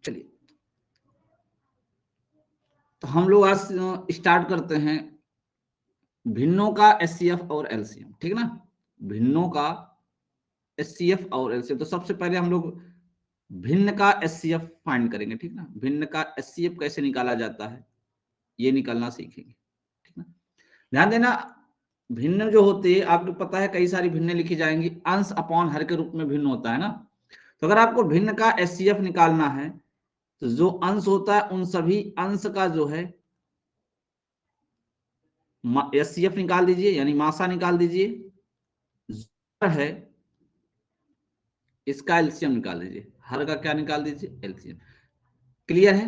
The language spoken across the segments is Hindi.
चलिए, तो हम लोग आज स्टार्ट करते हैं भिन्नों का एचसीएफ और एलसीएम, ठीक ना। भिन्नों का एचसीएफ और एलसीएम, तो सबसे पहले हम लोग भिन्न का एचसीएफ फाइंड करेंगे, ठीक ना। भिन्न का एचसीएफ कैसे निकाला जाता है ये निकालना सीखेंगे, ठीक ना। ध्यान देना, भिन्न जो होते हैं आपको पता है कई सारी भिन्न लिखी जाएंगी, अंश अपॉन हर के रूप में भिन्न होता है ना। तो अगर आपको भिन्न का एचसीएफ निकालना है तो जो अंश होता है उन सभी अंश का जो है एचसीएफ निकाल दीजिए, यानी मासा निकाल दीजिए, है इसका एलसीएम निकाल दीजिए, हर का क्या निकाल दीजिए, एलसीएम। क्लियर है।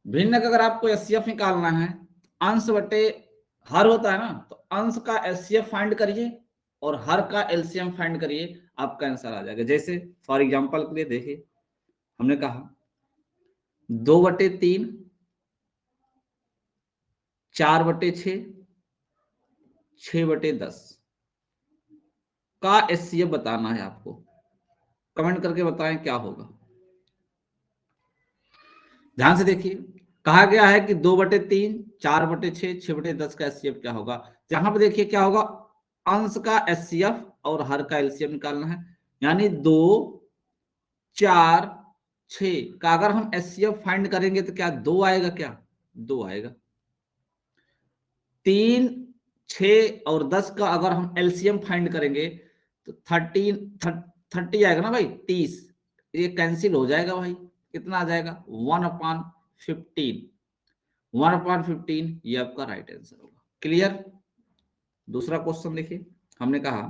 भिन्न का अगर आपको एचसीएफ निकालना है, अंश बटे हर होता है ना, तो अंश का एचसीएफ फाइंड करिए और हर का एलसीएम फाइंड करिए, आपका आंसर आ जाएगा। जैसे फॉर एग्जांपल के लिए देखिए, हमने कहा 2/3, 4/6, 6/10 का एचसीएफ बताना है आपको। कमेंट करके बताएं क्या होगा। ध्यान से देखिए, कहा गया है कि 2/3, 4/6, 6/10 का एचसीएफ क्या होगा। यहां पर देखिए क्या होगा, अंश का एचसीएफ और हर का एलसीएम निकालना है, यानी 2, 4, 6 का अगर हम एचसीएफ फाइंड करेंगे तो क्या 2 आएगा, क्या 2 आएगा। 3, 6 और 10 का अगर हम एलसीएम फाइंड करेंगे तो 30 आएगा ना भाई, 30, ये कैंसिल हो जाएगा भाई, कितना आ जाएगा 1/15, 1/15 ये आपका राइट आंसर होगा। क्लियर। दूसरा क्वेश्चन देखिए, हमने कहा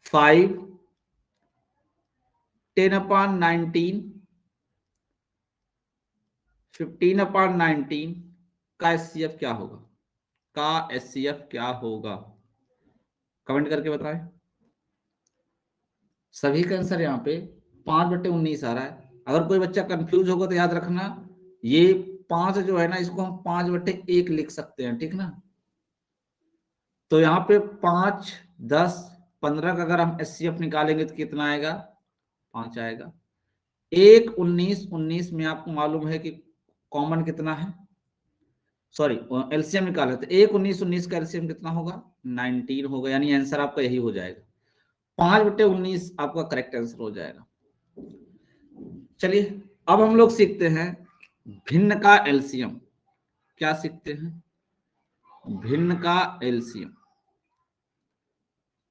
5, 10/19, 15/19 का एचसीएफ क्या होगा, का एचसीएफ क्या होगा, कमेंट करके बताएं। सभी का आंसर यहाँ पे 5/19 आ रहा है। अगर कोई बच्चा कंफ्यूज होगा तो याद रखना, ये 5 जो है ना, इसको हम 5/1 लिख सकते हैं, ठीक ना। तो यहाँ पे 5, 10, 15 का अगर हम एचसीएफ निकालेंगे तो कितना आएगा, 5 आएगा। 1, 19, 19 में आपको मालूम है कि कॉमन कितना है, सॉरी एलसीएम निकाले तो 1, 19, 19 का एलसीएम कितना होगा, 19 होगा, यानी आंसर आपका यही हो जाएगा, 5/19 आपका करेक्ट आंसर हो जाएगा। चलिए, अब हम लोग सीखते हैं भिन्न का एलसीएम। क्या सीखते हैं, भिन्न का एलसीएम।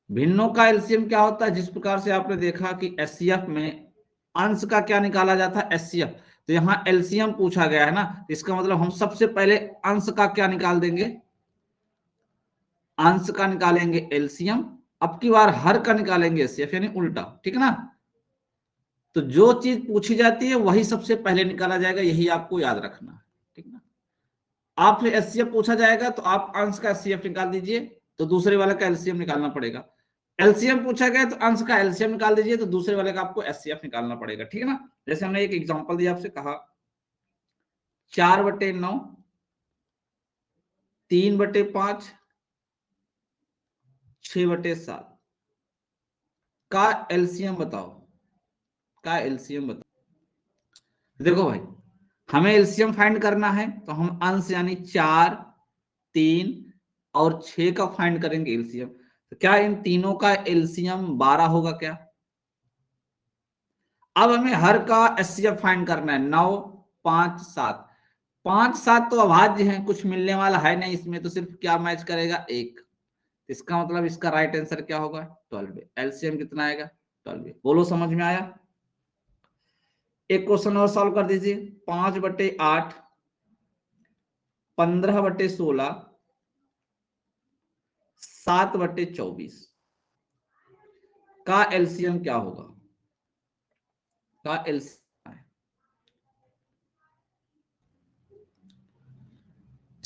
भिन्नों का एलसीएम क्या होता है, जिस प्रकार से आपने देखा कि एचसीएफ में अंश का क्या निकाला जाता है, एचसीएफ, तो यहाँ एलसीएम पूछा गया है ना, इसका मतलब हम सबसे पहले अंश का क्या निकाल देंगे, अंश का निकालेंगे एलसीएम, अब की बार हर का निकालेंगे एचसीएफ, यानी उल्टा, ठीक है ना। तो जो चीज पूछी जाती है वही सबसे पहले निकाला जाएगा, यही आपको याद रखना है, ठीक ना। आपसे एचसीएफ पूछा जाएगा तो आप अंश का एचसीएफ निकाल दीजिए, तो दूसरे वाले का एलसीएम निकालना पड़ेगा। एलसीएम पूछा गया तो अंश का एलसीएम निकाल दीजिए, तो दूसरे वाले का आपको एचसीएफ निकालना पड़ेगा, ठीक है ना। जैसे हमने एक एग्जांपल दिया, आपसे कहा 4/9, 3/5, 6/7 का एलसीएम बताओ, का एलसीएम बताओ। देखो भाई, हमें एलसीएम फाइंड करना है तो हम अंश यानी 4, 3 और 6 का फाइंड करेंगे एलसीएम। तो क्या इन तीनों का एलसीएम 12 होगा क्या। अब हमें हर का एचसीएफ फाइंड करना है, 9, 5, 7, 5, 7 तो अभाज्य है, कुछ मिलने वाला है नहीं इसमें, तो सिर्फ क्या मैच करेगा, 1। इसका मतलब इसका राइट आंसर क्या होगा, 12। एलसीएम कितना आएगा, 12। बोलो समझ में आया। एक क्वेश्चन और सॉल्व कर दीजिए, 5/8, 15/16, 7/24 का एलसीएम क्या होगा, का एलसीएम।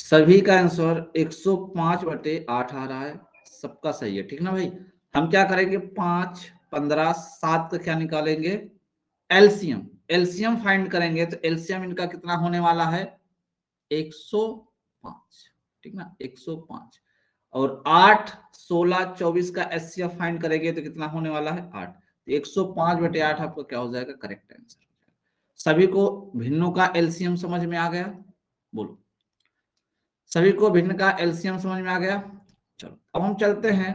सभी का आंसर 105/8 आ रहा है, सबका सही है, ठीक ना भाई। हम क्या करेंगे, 5, 15, 7 का क्या निकालेंगे, एलसीएम। एलसीएम फाइंड करेंगे तो एलसीएम इनका कितना होने वाला है, 105, ठीक ना, 105। और 8, 16, 24 का एचसीएफ फाइंड करेंगे तो कितना होने वाला है, 8। 105/8 आपका क्या हो जाएगा, करेक्ट आंसर। सभी को भिन्नों का एलसीएम समझ में आ गया? बोलो, सभी को भिन्न का एलसीएम समझ में आ गया? चलो अब हम चलते हैं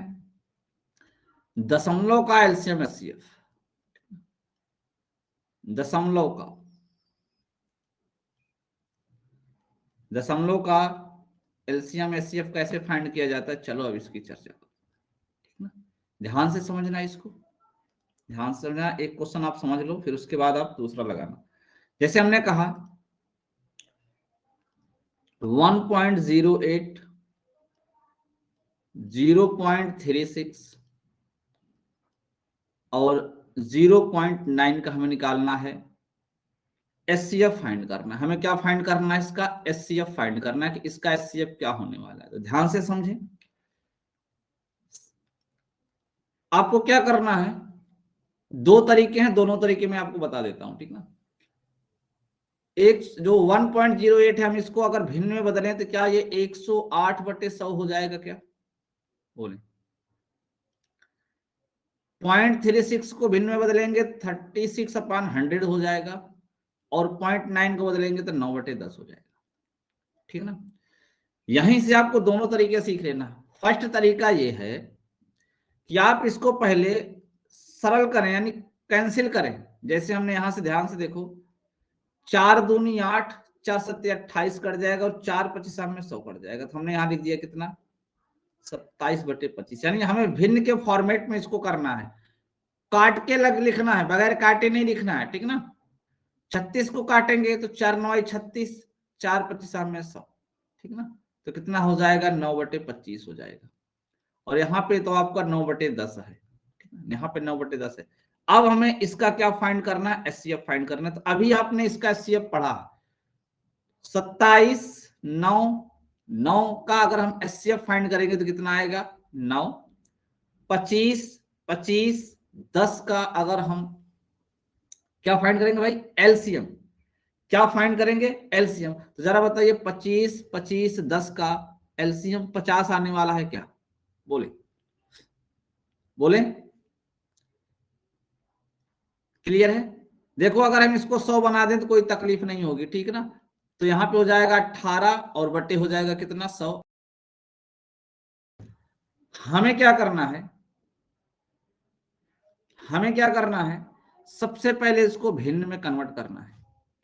दशमलव का एलसीएम एचसीएफ। दशमलव का एलसीएम एचसीएफ कैसे फाइंड किया जाता है, चलो अब इसकी चर्चा करो, ठीक ना। ध्यान से समझना इसको, ध्यान से समझना। एक क्वेश्चन आप समझ लो, फिर उसके बाद आप दूसरा लगाना। जैसे हमने कहा 1.08, 0.36 और 0.9 का हमें निकालना है, एचसीएफ फाइंड करना है। हमें क्या फाइंड करना है? इसका एचसीएफ फाइंड करना है कि इसका एचसीएफ क्या होने वाला है। तो ध्यान से समझें, आपको क्या करना है, दो तरीके हैं, दोनों तरीके में आपको बता देता हूं, ठीक ना। एक जो 1.08 है, हम इसको अगर भिन्न में बदलें तो क्या ये 108/100 हो जाएगा क्या? बोले। 0.36 को भिन्न में बदलेंगे 36/100 हो जाएगा, और 0.9 को बदलेंगे तो 9/10 हो जाएगा, ठीक ना। यहीं से आपको दोनों तरीके सीख लेना। फर्स्ट तरीका ये है कि आप इसको पहले सरल करें, यानी कैंसिल करें। जैसे हमने यहां से, ध्यान से देखो, 4 दूनी 8, 4 सत्ते 28 कट जाएगा, और 4×25 में 100 कट जाएगा। तो हमने यहां लिख दिया कितना, 27/25। यानी हमें भिन्न के फॉर्मेट में इसको करना है, काट के लिखना है, बगैर काटे नहीं लिखना है, ठीक ना। 36 को काटेंगे तो 4×9 = 36, 4×25 में 100, ठीक ना। तो कितना हो जाएगा, 9/25 हो जाएगा। और यहाँ पे तो आपका 9/10 है, यहाँ पे 9/10 है। अब हमें इसका क्या फाइंड करना है, एचसीएफ फाइंड करना है। तो अभी आपने इसका एचसीएफ पढ़ा 27, 9, 9 का अगर हम एचसीएफ फाइंड करेंगे तो कितना आएगा, 9। 25, 25, 10 का अगर हम क्या फाइंड करेंगे भाई, एलसीएम। क्या फाइंड करेंगे, एलसीएम। तो जरा बताइए 25, 25, 10 का एलसीएम 50 आने वाला है क्या? बोले, बोले, क्लियर है? देखो अगर हम इसको 100 बना दें तो कोई तकलीफ नहीं होगी, ठीक ना। तो यहां पे हो जाएगा 18 और बटे हो जाएगा कितना, 100। हमें क्या करना है, हमें क्या करना है, सबसे पहले इसको भिन्न में कन्वर्ट करना है।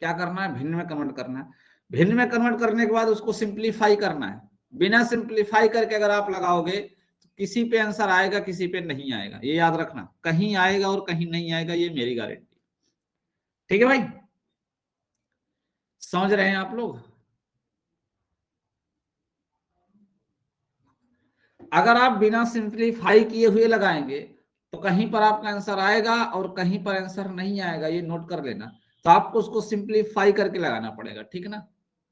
क्या करना है, भिन्न में कन्वर्ट करना है। भिन्न में कन्वर्ट करने के बाद उसको सिंप्लीफाई करना है। बिना सिंप्लीफाई करके अगर आप लगाओगे तो किसी पे आंसर आएगा, किसी पे नहीं आएगा, ये याद रखना। कहीं आएगा और कहीं नहीं आएगा, ये मेरी गारंटी, ठीक है भाई। समझ रहे हैं आप लोग? अगर आप बिना सिंप्लीफाई किए हुए लगाएंगे तो कहीं पर आपका आंसर आएगा और कहीं पर आंसर नहीं आएगा, ये नोट कर लेना। तो आपको उसको सिंप्लीफाई करके लगाना पड़ेगा, ठीक है ना।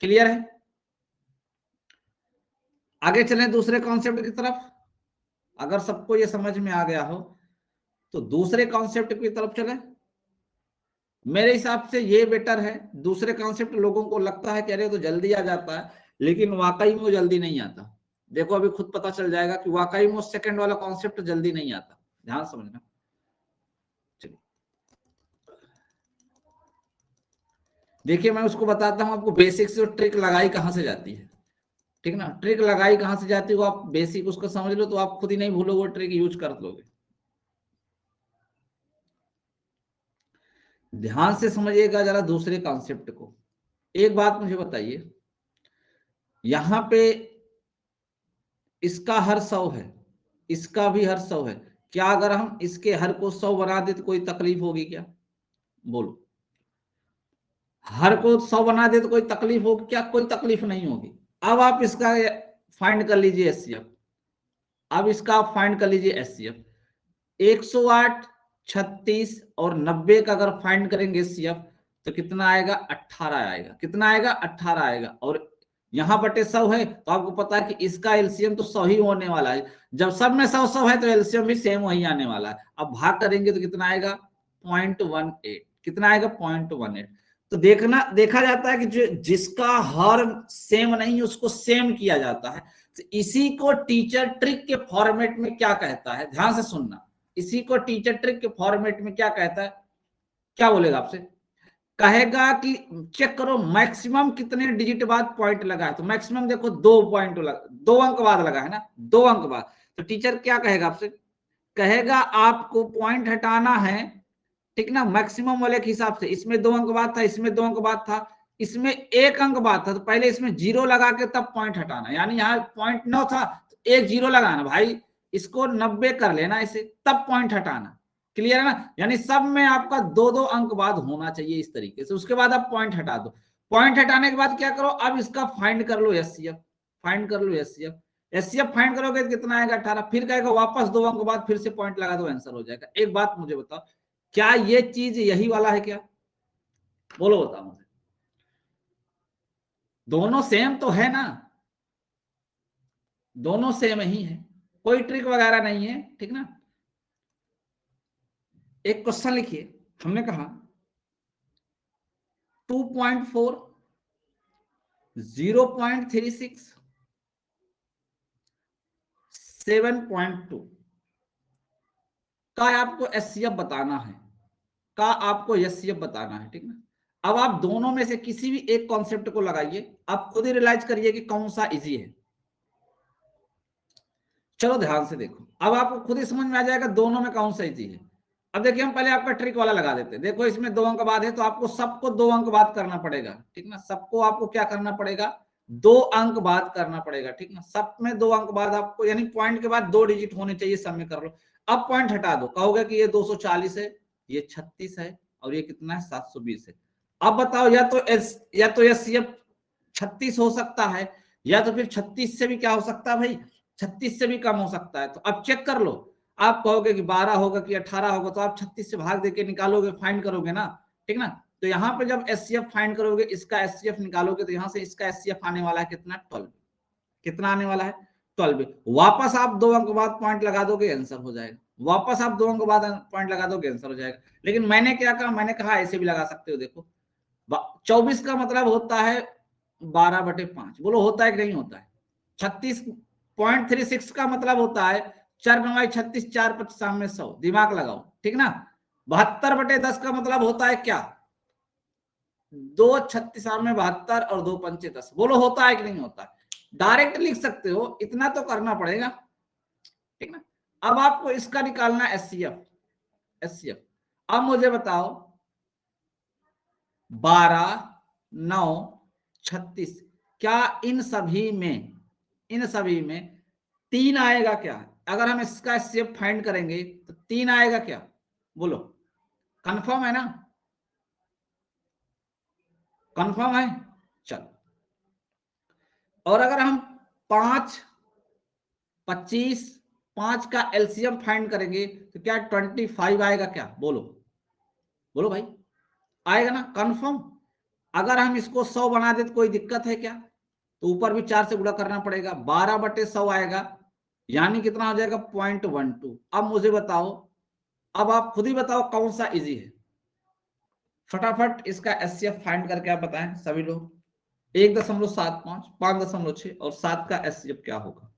क्लियर है? आगे चलें दूसरे कॉन्सेप्ट की तरफ। अगर सबको ये समझ में आ गया हो तो दूसरे कॉन्सेप्ट की तरफ चलें। मेरे हिसाब से ये बेटर है। दूसरे कॉन्सेप्ट लोगों को लगता है कि अरे तो जल्दी आ जाता है, लेकिन वाकई में वो जल्दी नहीं आता। देखो अभी खुद पता चल जाएगा कि वाकई में सेकंड वाला कॉन्सेप्ट जल्दी नहीं आता। ध्यान समझना। चलिए देखिए, मैं उसको बताता हूं आपको बेसिक से ट्रिक लगाई कहां से जाती है, ठीक ना। ट्रिक लगाई कहां से जाती है वो आप बेसिक उसको समझ लो, तो आप खुद ही नहीं भूलोगे, वो ट्रिक यूज कर लोगे। ध्यान से समझिएगा जरा दूसरे कॉन्सेप्ट को। एक बात मुझे बताइए, यहां पे इसका हर 100 है, इसका भी हर 100 है। क्या अगर हम इसके हर को 100 बना दे तो कोई तकलीफ होगी क्या? बोलो, हर को 100 बना दे तो कोई तकलीफ होगी क्या? कोई तकलीफ नहीं होगी। अब आप इसका फाइंड कर लीजिए एचसीएफ। अब इसका आप फाइंड कर लीजिए एचसीएफ। 108, 36 और 90 का अगर फाइंड करेंगे एचसीएफ तो कितना आएगा, 18 आएगा। कितना आएगा, 18 आएगा। और यहां बटे 100 है तो आपको पता है कि इसका एलसीएम तो 100 ही होने वाला है। जब सब में 100 है तो एलसीएम भी सेम वही आने वाला है। अब भाग करेंगे तो कितना आएगा, 0.18। कितना आएगा, 0.18। तो देखा जाता है कि जो जिसका हर सेम नहीं उसको सेम किया जाता है। तो इसी को टीचर ट्रिक के फॉर्मेट में क्या कहता है, ध्यान से सुनना। इसी को टीचर ट्रिक के फॉर्मेट में क्या कहता है, क्या बोलेगा आपसे, कहेगा कि चेक करो मैक्सिमम कितने डिजिट बाद पॉइंट लगा है, तो मैक्सिमम देखो 2 पॉइंट लगा, 2 अंक बाद लगा है ना, 2 अंक बाद। तो टीचर क्या कहेगा आपसे, कहेगा आपको पॉइंट हटाना है, ठीक ना, मैक्सिमम वाले के हिसाब से। इसमें 2 अंक बाद था, इसमें 2 अंक बाद था, इसमें 1 अंक बाद था, तो पहले इसमें 0 लगा के तब पॉइंट हटाना। यानी यहाँ पॉइंट 9 था, तो 1 0 लगाना भाई, इसको 90 कर लेना इसे, तब पॉइंट हटाना। क्लियर है ना, यानी सब में आपका 2-2 अंक बाद होना चाहिए इस तरीके से। उसके बाद आप पॉइंट हटा दो। पॉइंट हटाने के बाद क्या करो, अब इसका फाइंड कर लो एचसीएफ, फाइंड कर लो एचसीएफ। एचसीएफ फाइंड करोगे तो कितना आएगा 18, फिर कहेगा वापस 2 अंक बाद फिर से पॉइंट लगा दो, आंसर हो जाएगा। एक बात मुझे बताओ, क्या ये चीज यही वाला है क्या, बोलो बताओ मुझे, दोनों सेम तो है ना, दोनों सेम ही है, कोई ट्रिक वगैरह नहीं है, ठीक ना। एक क्वेश्चन लिखिए, हमने कहा 2.4, 0.36, 7.2 का आपको एचसीएफ बताना है, का आपको एचसीएफ बताना है, ठीक ना। अब आप दोनों में से किसी भी एक कॉन्सेप्ट को लगाइए, आप खुद ही रियलाइज करिए कि कौन सा इजी है। चलो ध्यान से देखो, अब आपको खुद ही समझ में आ जाएगा दोनों में कौन सा इजी है। अब देखिए, हम पहले आपका ट्रिक वाला लगा देते हैं। देखो इसमें 2 अंक बाद है, तो आपको सबको 2 अंक बाद करना पड़ेगा, ठीक ना। सबको आपको क्या करना पड़ेगा, 2 अंक बाद करना पड़ेगा, ठीक ना। सब में 2 अंक बाद आपको, यानी पॉइंट के बाद 2 डिजिट होने चाहिए, सब में कर लो। अब पॉइंट हटा दो, कहोगे कि ये 240 है, ये 36 है, और ये कितना है 720 है। अब बताओ, या तो एचसीएफ 36 हो सकता है, या तो फिर 36 से भी क्या हो सकता है भाई, 36 से भी कम हो सकता है। तो अब चेक कर लो, आप कहोगे कि 12 होगा कि 18 होगा, तो आप 36 से भाग देके निकालोगे, फाइंड करोगे ना, ठीक ना। तो यहाँ पे जब एचसीएफ फाइंड करोगे, इसका एचसीएफ निकालोगे, तो यहाँ से इसका एचसीएफ आने वाला है कितना, 12। कितना आने वाला है, 12। वापस आप 2 अंक बाद पॉइंट लगा दोगे, आंसर हो जाएगा। वापस आप 2 अंक बाद पॉइंट लगा दोगे, आंसर हो जाएगा। लेकिन मैंने क्या कहा, मैंने कहा ऐसे भी लगा सकते हो। देखो 24 का मतलब होता है 12/5, बोलो होता है कि नहीं होता है। 36.36 का मतलब होता है 4×9=36, 4×5=100, दिमाग लगाओ, ठीक ना। 72/10 का मतलब होता है क्या, 2×36=72 और 2×5=10, बोलो होता है कि नहीं होता है। डायरेक्ट लिख सकते हो, इतना तो करना पड़ेगा, ठीक ना। अब आपको इसका निकालना एचसीएफ, एचसीएफ। अब मुझे बताओ 12, 9, 36, क्या इन सभी में, इन सभी में 3 आएगा क्या, अगर हम इसका शेप फाइंड करेंगे तो 3 आएगा क्या, बोलो, कंफर्म है ना, कंफर्म है। चलो, और अगर हम 5, 25, 5 का एलसीएम फाइंड करेंगे तो क्या 25 आएगा क्या, बोलो, बोलो भाई, आएगा ना, कंफर्म। अगर हम इसको 100 बना दे तो कोई दिक्कत है क्या, तो ऊपर भी 4 से गुणा करना पड़ेगा, 12/100 आएगा, यानी कितना हो जाएगा 0.12। अब मुझे बताओ, अब आप खुद ही बताओ कौन सा इजी है, फटाफट इसका एचसीएफ फाइंड करके आप बताएं सभी लोग। 1.75, 5.6 और 7 का एचसीएफ क्या होगा।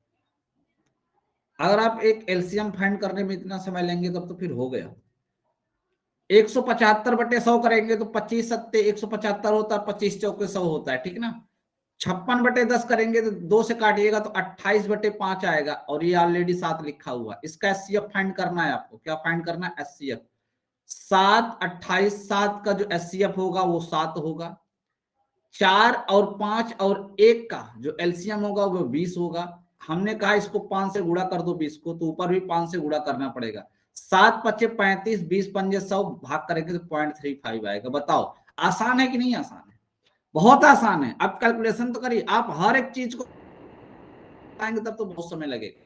अगर आप एक एलसीएम फाइंड करने में इतना समय लेंगे तब तो फिर हो गया। 175/100 करेंगे तो 25×7=175 होता है, 25×4=100 होता है, ठीक ना। 56/10 करेंगे तो 2 से काटिएगा तो 28/5 आएगा, और ये ऑलरेडी 7 लिखा हुआ। इसका एचसीएफ फाइंड करना है आपको, क्या फाइंड करना है, एचसीएफ। 7, 28, 7 का जो एचसीएफ होगा वो 7 होगा। 4 और 5 और 1 का जो एलसीएम होगा वो 20 होगा। हमने कहा इसको 5 से गुणा कर दो 20 को, तो ऊपर भी 5 से गुणा करना पड़ेगा। 7×5=35, 20×5=100, भाग करेंगे तो 0.35 आएगा। बताओ आसान है कि नहीं आसान है, बहुत आसान है। अब कैलकुलेशन तो करिए, आप हर एक चीज को आएंगे तब तो बहुत समय लगेगा।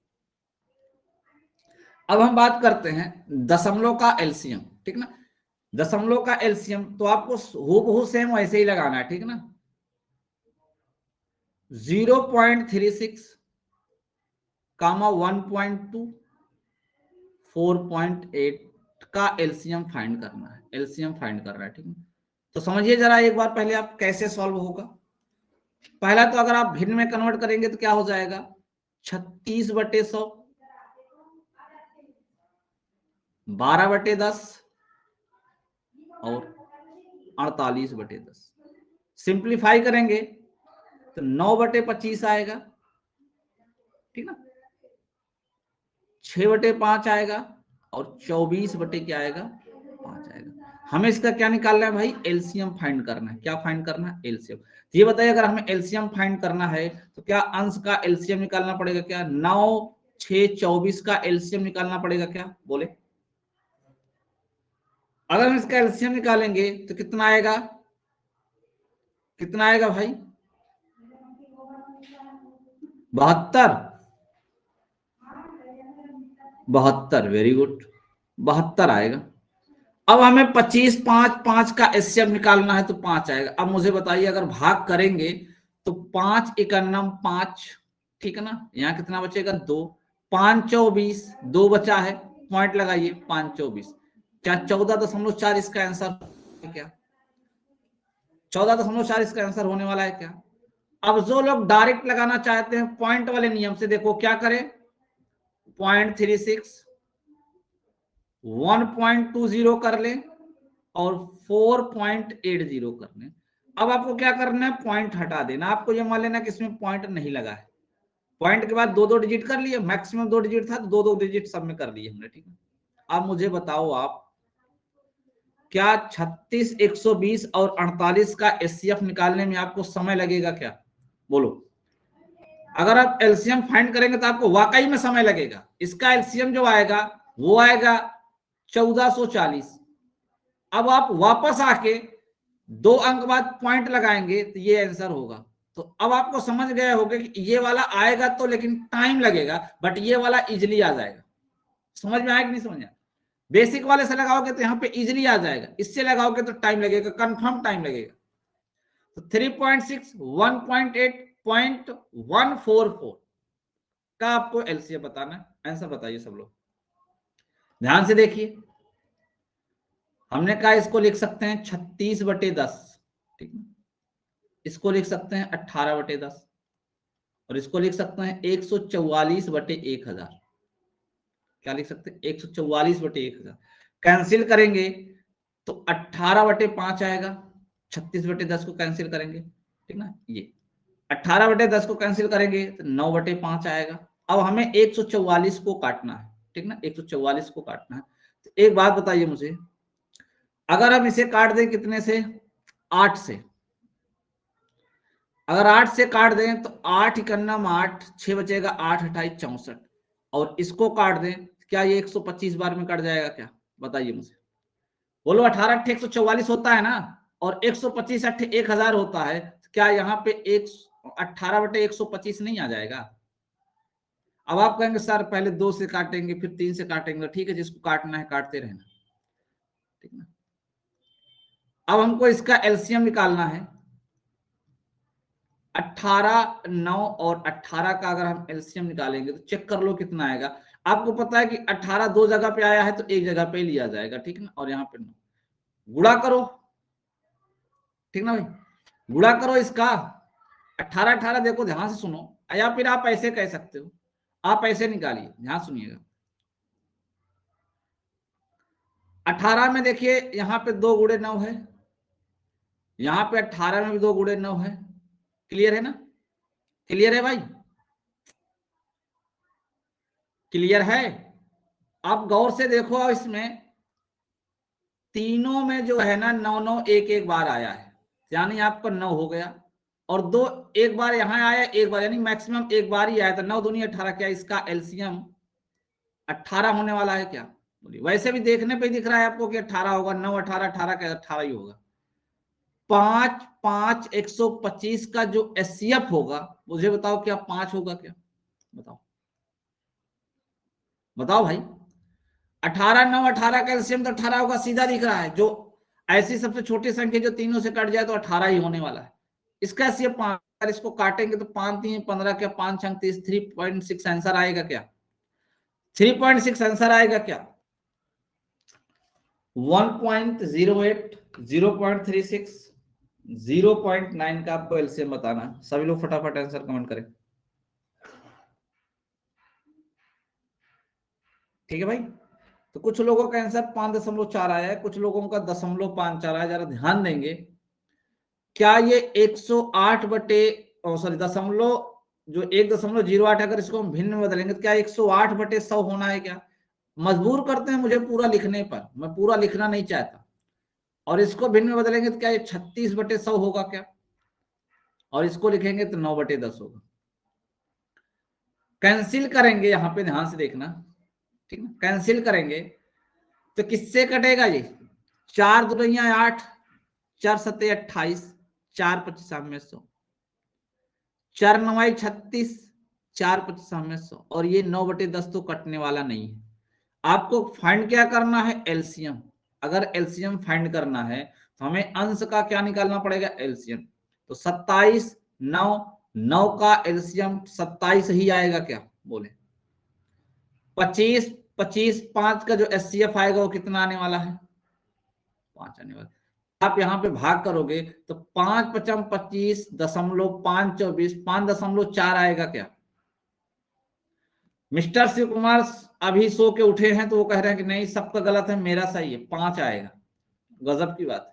अब हम बात करते हैं दशमलव का एलसीएम, ठीक ना। दशमलव का एलसीएम तो आपको हूबहू सेम वैसे ही लगाना है, ठीक ना। 0.36, 1.2, 4.8 का एलसीएम फाइंड करना है, एलसीएम फाइंड कर रहा है, ठीक है। तो समझिए जरा एक बार पहले आप कैसे सॉल्व होगा। पहला तो अगर आप भिन्न में कन्वर्ट करेंगे तो क्या हो जाएगा, 36/100, 12/10 और 48/10। सिंप्लीफाई करेंगे तो 9/25 आएगा, ठीक ना, 6/5 आएगा और 24 क्या आएगा, 5 आएगा। हमें इसका क्या निकालना है भाई, एलसीएम फाइंड करना है। क्या फाइंड करना है, एलसीएम। ये बताइए, अगर हमें एलसीएम फाइंड करना है तो क्या अंश का एलसीएम निकालना पड़ेगा क्या, 9, 6, 24 का एलसीएम निकालना पड़ेगा क्या, बोले। अगर हम इसका एलसीएम निकालेंगे तो कितना आएगा, कितना आएगा भाई, 72, 72, वेरी गुड, 72 आएगा। अब हमें 25, 5, 5 का एलसीएम निकालना है तो 5 आएगा। अब मुझे बताइए, अगर भाग करेंगे तो 5 इकन्नम 5, ठीक है ना, यहाँ कितना बचेगा, 2, 5 24, 2 बचा है, पॉइंट लगाइए, 5 24, क्या 14.4 इसका आंसर क्या, 14.4 इसका आंसर होने वाला है क्या। अब जो लोग डायरेक्ट लगाना चाहते हैं पॉइंट वाले नियम से, देखो क्या करें, 0.36, 1.20 कर ले और 4.80 कर ले। अब आपको क्या करना है, पॉइंट हटा देना। आपको ये मान लेना कि इसमें पॉइंट नहीं लगा है, पॉइंट के बाद 2-2 डिजिट कर लिए, मैक्सिमम 2 डिजिट था तो 2-2 डिजिट सब में कर लिए हमने, ठीक है। अब मुझे बताओ आप, क्या 36, 120 और 48 का एचसीएफ निकालने में आपको समय लगेगा क्या, बोलो। अगर आप एलसीएम फाइंड करेंगे तो आपको वाकई में समय लगेगा। इसका एलसीएम जो आएगा वो आएगा 1440। अब आप वापस आके 2 अंक बाद पॉइंट लगाएंगे तो ये आंसर होगा। तो अब आपको समझ गए होंगे कि ये वाला आएगा तो लेकिन टाइम लगेगा, बट ये वाला इजिली आ जाएगा। समझ में आया कि नहीं समझ में आया। बेसिक वाले से लगाओगे तो यहाँ पे इजिली आ जाएगा, इससे लगाओगे तो टाइम लगेगा, कंफर्म टाइम लगेगा। तो 3.6, 1.8, 0.144 का आपको एलसीएम बताना है। आंसर बताइए सब लोग, ध्यान से देखिए। हमने कहा इसको लिख सकते हैं 36/10, ठीक है, इसको लिख सकते हैं 18/10 और इसको लिख सकते हैं 144/1000। क्या लिख सकते हैं, 144/1000। कैंसिल करेंगे तो 18/5 आएगा, 36/10 को कैंसिल करेंगे, ठीक ना, ये 18/10 को कैंसिल करेंगे तो 9/5 आएगा। अब हमें 144 को काटना है, ठीक ना, 144 को काटना है। तो एक बात बताइए मुझे, अगर हम इसे काट दें कितने से, 8 से, अगर 8 से काट दें तो 8 इकन्नम 8, 6 बचेगा, 8 28 64, और इसको काट दें, क्या ये 125 बार में कट जाएगा क्या, बताइए मुझे, बोलो। 18 अट्ठे 144 होता है ना, और 125 अट्ठे 1000 होता है, क्या यहाँ पे 18/125 नहीं आ जाएगा। अब आप कहेंगे सर पहले 2 से काटेंगे फिर 3 से काटेंगे, ठीक है, जिसको काटना है काटते रहना, ठीक ना। अब हमको इसका एलसीएम निकालना है। 18, 9 और 18 का अगर हम एलसीएम निकालेंगे तो चेक कर लो कितना आएगा। आपको पता है कि 18 2 जगह पे आया है तो एक जगह पे लिया जाएगा, ठीक ना, और यहाँ पे 9 गुणा करो, ठीक ना भाई, गुणा करो इसका 18 18, देखो ध्यान से सुनो, या फिर आप ऐसे कह सकते हो, आप ऐसे निकालिए, ध्यान सुनिएगा। 18 में देखिए यहाँ पे 2 गुणे 9 है, यहाँ पे 18 में भी 2 गुणे 9 है, क्लियर है ना, क्लियर है भाई, क्लियर है। आप गौर से देखो, इसमें तीनों में जो है ना 9 9 एक एक बार आया है, यानी आपका 9 हो गया, और 2 एक बार यहाँ आया, एक बार, यानी मैक्सिमम एक बार ही आया था। 9 दूनी 18, क्या इसका एलसीएम 18 होने वाला है क्या, बोलिए। वैसे भी देखने पे दिख रहा है आपको कि 18 होगा, 9 18 18 का 18 ही होगा। 5 5 125 का जो एचसीएफ होगा, मुझे बताओ क्या 5 होगा क्या, बताओ बताओ भाई। 18 9 18 का एलसीएम तो 18 होगा, सीधा दिख रहा है। जो ऐसी सबसे छोटी संख्या जो तीनों से कट जाए तो 18 ही होने वाला है। इसका एचसीएफ 5, अगर इसको काटेंगे तो 5 3 15, क्या 5 6 30, 3.6 आंसर आएगा क्या, 3.6 आंसर आएगा क्या, 1.08, 0.36, 0.9 का आपको एलसीएम बताना। सभी लोग फटाफट आंसर कमेंट करें, ठीक है भाई। तो कुछ लोगों का आंसर 5.4 आया है, कुछ लोगों का 0.54 आया। जरा ध्यान देंगे, क्या ये 108 बटे सॉरी दशमलव जो 1.08, अगर इसको हम भिन्न में बदलेंगे तो क्या 108/100 होना है क्या? मजबूर करते हैं मुझे पूरा लिखने पर, मैं पूरा लिखना नहीं चाहता। और इसको भिन्न में बदलेंगे तो क्या ये 36/100 होगा क्या? और इसको लिखेंगे तो 9/10 होगा। कैंसिल करेंगे, यहां पे ध्यान से देखना, ठीक है, कैंसिल करेंगे तो किससे कटेगा ये? 4 दूनिया 8, 4 सत्ते 28, 4 25 में 100, 4 9 36, 4 25 में 100, और ये 9/10 तो कटने वाला नहीं है। आपको फाइंड क्या करना है? एलसीएम। अगर एलसीएम फाइंड करना है तो हमें अंश का क्या निकालना पड़ेगा? एलसीएम। तो 27 9 9 का एलसीएम 27 ही आएगा क्या? बोले 25 25 5 का जो एचसीएफ आएगा वो कितना आने वाला है? 5 आने वाला। आप यहाँ पे भाग करोगे तो 5 5 25 दशमलव 5 24 5.4 आएगा क्या? मिस्टर शिव कुमार अभी सो के उठे हैं तो वो कह रहे हैं कि नहीं सबका गलत है, मेरा सही है, 5 आएगा। गजब की बात।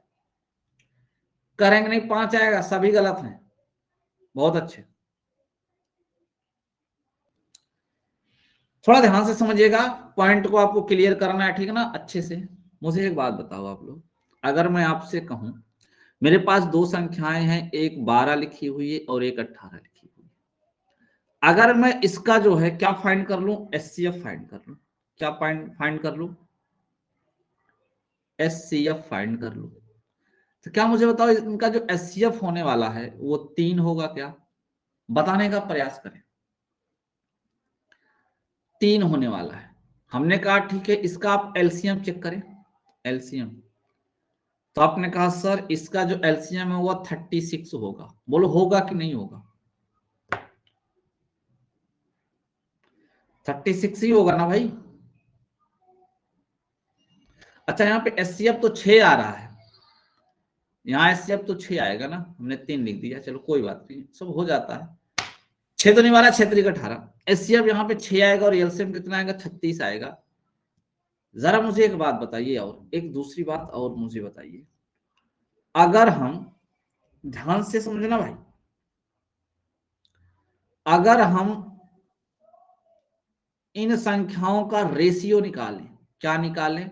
करेंगे नहीं 5 आएगा, सभी गलत हैं। बहुत अच्छे, थोड़ा ध्यान से समझिएगा, पॉइंट को आपको क्लियर करना है, ठीक है ना, अच्छे से। मुझे एक बात बताओ आप लोग, अगर मैं आपसे कहूं मेरे पास दो संख्याएं हैं, एक 12 लिखी हुई है और एक 18 लिखी हुई है, अगर मैं इसका जो है क्या फाइंड कर लूं? एचसीएफ फाइंड कर लूं। क्या फाइंड कर लूं? एचसीएफ फाइंड कर लूं। तो क्या मुझे बताओ इनका जो एचसीएफ होने वाला है वो 3 होगा क्या? बताने का प्रयास करें। 3 होने वाला है। हमने कहा ठीक है, इसका आप एलसीएम चेक करें। एलसीएम तो आपने कहा सर इसका जो एलसीएम है वो 36 होगा। बोलो होगा कि नहीं होगा? 36 ही होगा ना भाई। अच्छा यहाँ पे एचसीएफ तो 6 आ रहा है, यहाँ एचसीएफ तो 6 आएगा ना, हमने 3 लिख दिया, चलो कोई बात नहीं, सब हो जाता है। 6 तो नहीं मारा, 6 3 18, एचसीएफ यहाँ पे 6 आएगा और एलसीएम कितना आएगा? 36 आएगा। जरा मुझे एक बात बताइए, और एक दूसरी बात और मुझे बताइए, अगर हम ध्यान से समझना भाई, अगर हम इन संख्याओं का रेशियो निकालें, क्या निकालें?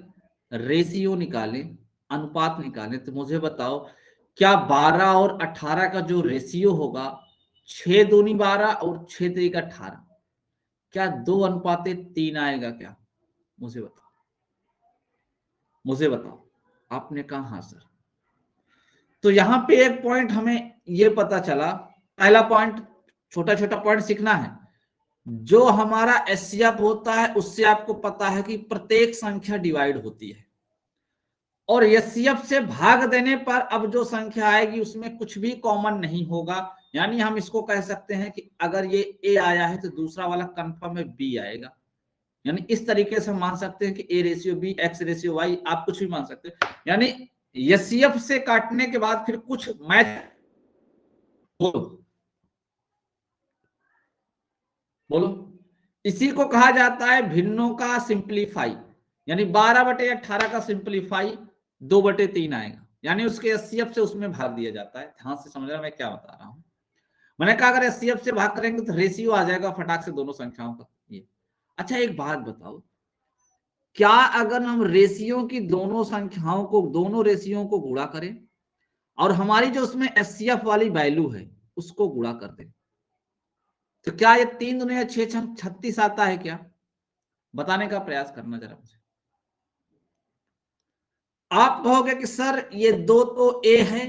रेशियो निकालें, अनुपात निकालें, तो मुझे बताओ क्या 12 और 18 का जो रेशियो होगा 6 दूनी 12 और 6 3 18, क्या 2:3 आएगा क्या? मुझे बताओ, मुझे बताओ। आपने कहा हाँ सर। तो यहां पे एक पॉइंट हमें ये पता चला, पहला पॉइंट, छोटा छोटा पॉइंट सीखना है, जो हमारा एचसीएफ होता है उससे आपको पता है कि प्रत्येक संख्या डिवाइड होती है, और एचसीएफ से भाग देने पर अब जो संख्या आएगी उसमें कुछ भी कॉमन नहीं होगा। यानी हम इसको कह सकते हैं कि अगर ये ए आया है तो दूसरा वाला कंफर्म है बी आएगा। यानी इस तरीके से हम मान सकते हैं कि A ratio B, X ratio Y, आप कुछ भी मान सकते हैं। यानी एचसीएफ से काटने के बाद फिर कुछ मैथ, बोलो बोलो, इसी को कहा जाता है भिन्नों का सिंप्लीफाई। यानी 12/18 का सिंप्लीफाई 2/3 आएगा, यानी उसके एचसीएफ से उसमें भाग दिया जाता है। ध्यान से समझना मैं क्या बता रहा हूं। मैंने कहा अगर एचसीएफ से भाग करेंगे तो रेशियो आ जाएगा फटाक से दोनों संख्याओं का ये। अच्छा एक बात बताओ, क्या अगर हम रेशियो की दोनों संख्याओं को, दोनों रेशियो को गुणा करें और हमारी जो उसमें एचसीएफ वाली वैल्यू है उसको गुणा कर दें, तो क्या ये 3 दूनी 6 36 आता है क्या? बताने का प्रयास करना जरा मुझे। आप कहोगे कि सर ये 2 तो ए है,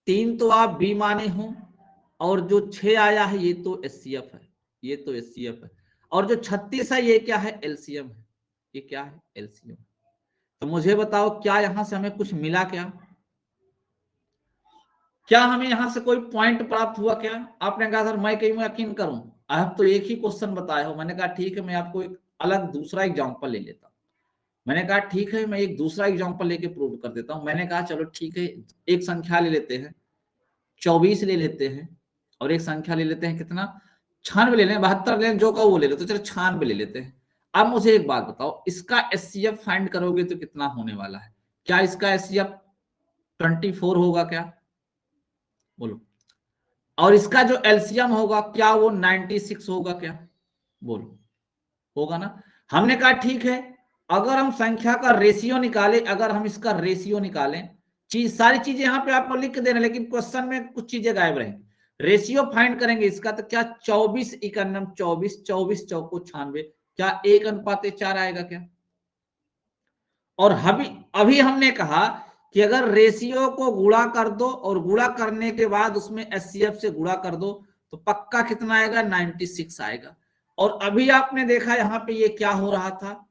3 तो आप बी माने हो, और जो 6 आया है ये तो एचसीएफ है, ये तो एचसीएफ है, और जो 36 है ये क्या है? एलसीएम है। ये क्या है? एलसीएम। तो मुझे बताओ क्या यहां से हमें कुछ मिला क्या? क्या हमें यहां से कोई पॉइंट प्राप्त हुआ क्या? आपने कहा सर मैं कहीं यकीन करूं, आप तो एक ही क्वेश्चन बताए हो। मैंने कहा ठीक है, मैं आपको एक अलग दूसरा एग्जांपल ले लेता हूं। मैंने कहा ठीक है, मैं एक दूसरा एग्जांपल लेके प्रूव कर देता हूं। मैंने कहा चलो ठीक है, एक संख्या ले लेते हैं 24 ले लेते हैं, और एक संख्या ले लेते हैं कितना? 96 ले लें, 72 ले लें, जो का वो ले लेते, चलो 96 ले लेते हैं। अब मुझे एक बात बताओ, इसका एचसीएफ फाइंड करोगे तो कितना होने वाला है? क्या इसका एचसीएफ 24 होगा क्या? बोलो। और इसका जो एलसीएम होगा क्या वो 96 होगा क्या? बोलो। होगा ना? हमने कहा ठीक है, अगर हम संख्या का रेशियो निकाले, अगर हम इसका रेशियो निकालें, सारी चीजें यहां पे आपको लिख देना, लेकिन क्वेश्चन में कुछ चीजें गायब रहेंगी। रेशियो फाइंड करेंगे इसका, तो क्या 24 24 24 चौको 96, क्या 1:4 आएगा क्या? और अभी हमने कहा कि अगर रेशियो को गुणा कर दो और गुणा करने के बाद उसमें एचसीएफ से गुणा कर दो तो पक्का कितना आएगा? 96 आएगा। और अभी आपने देखा यहां पे ये क्या हो रहा था,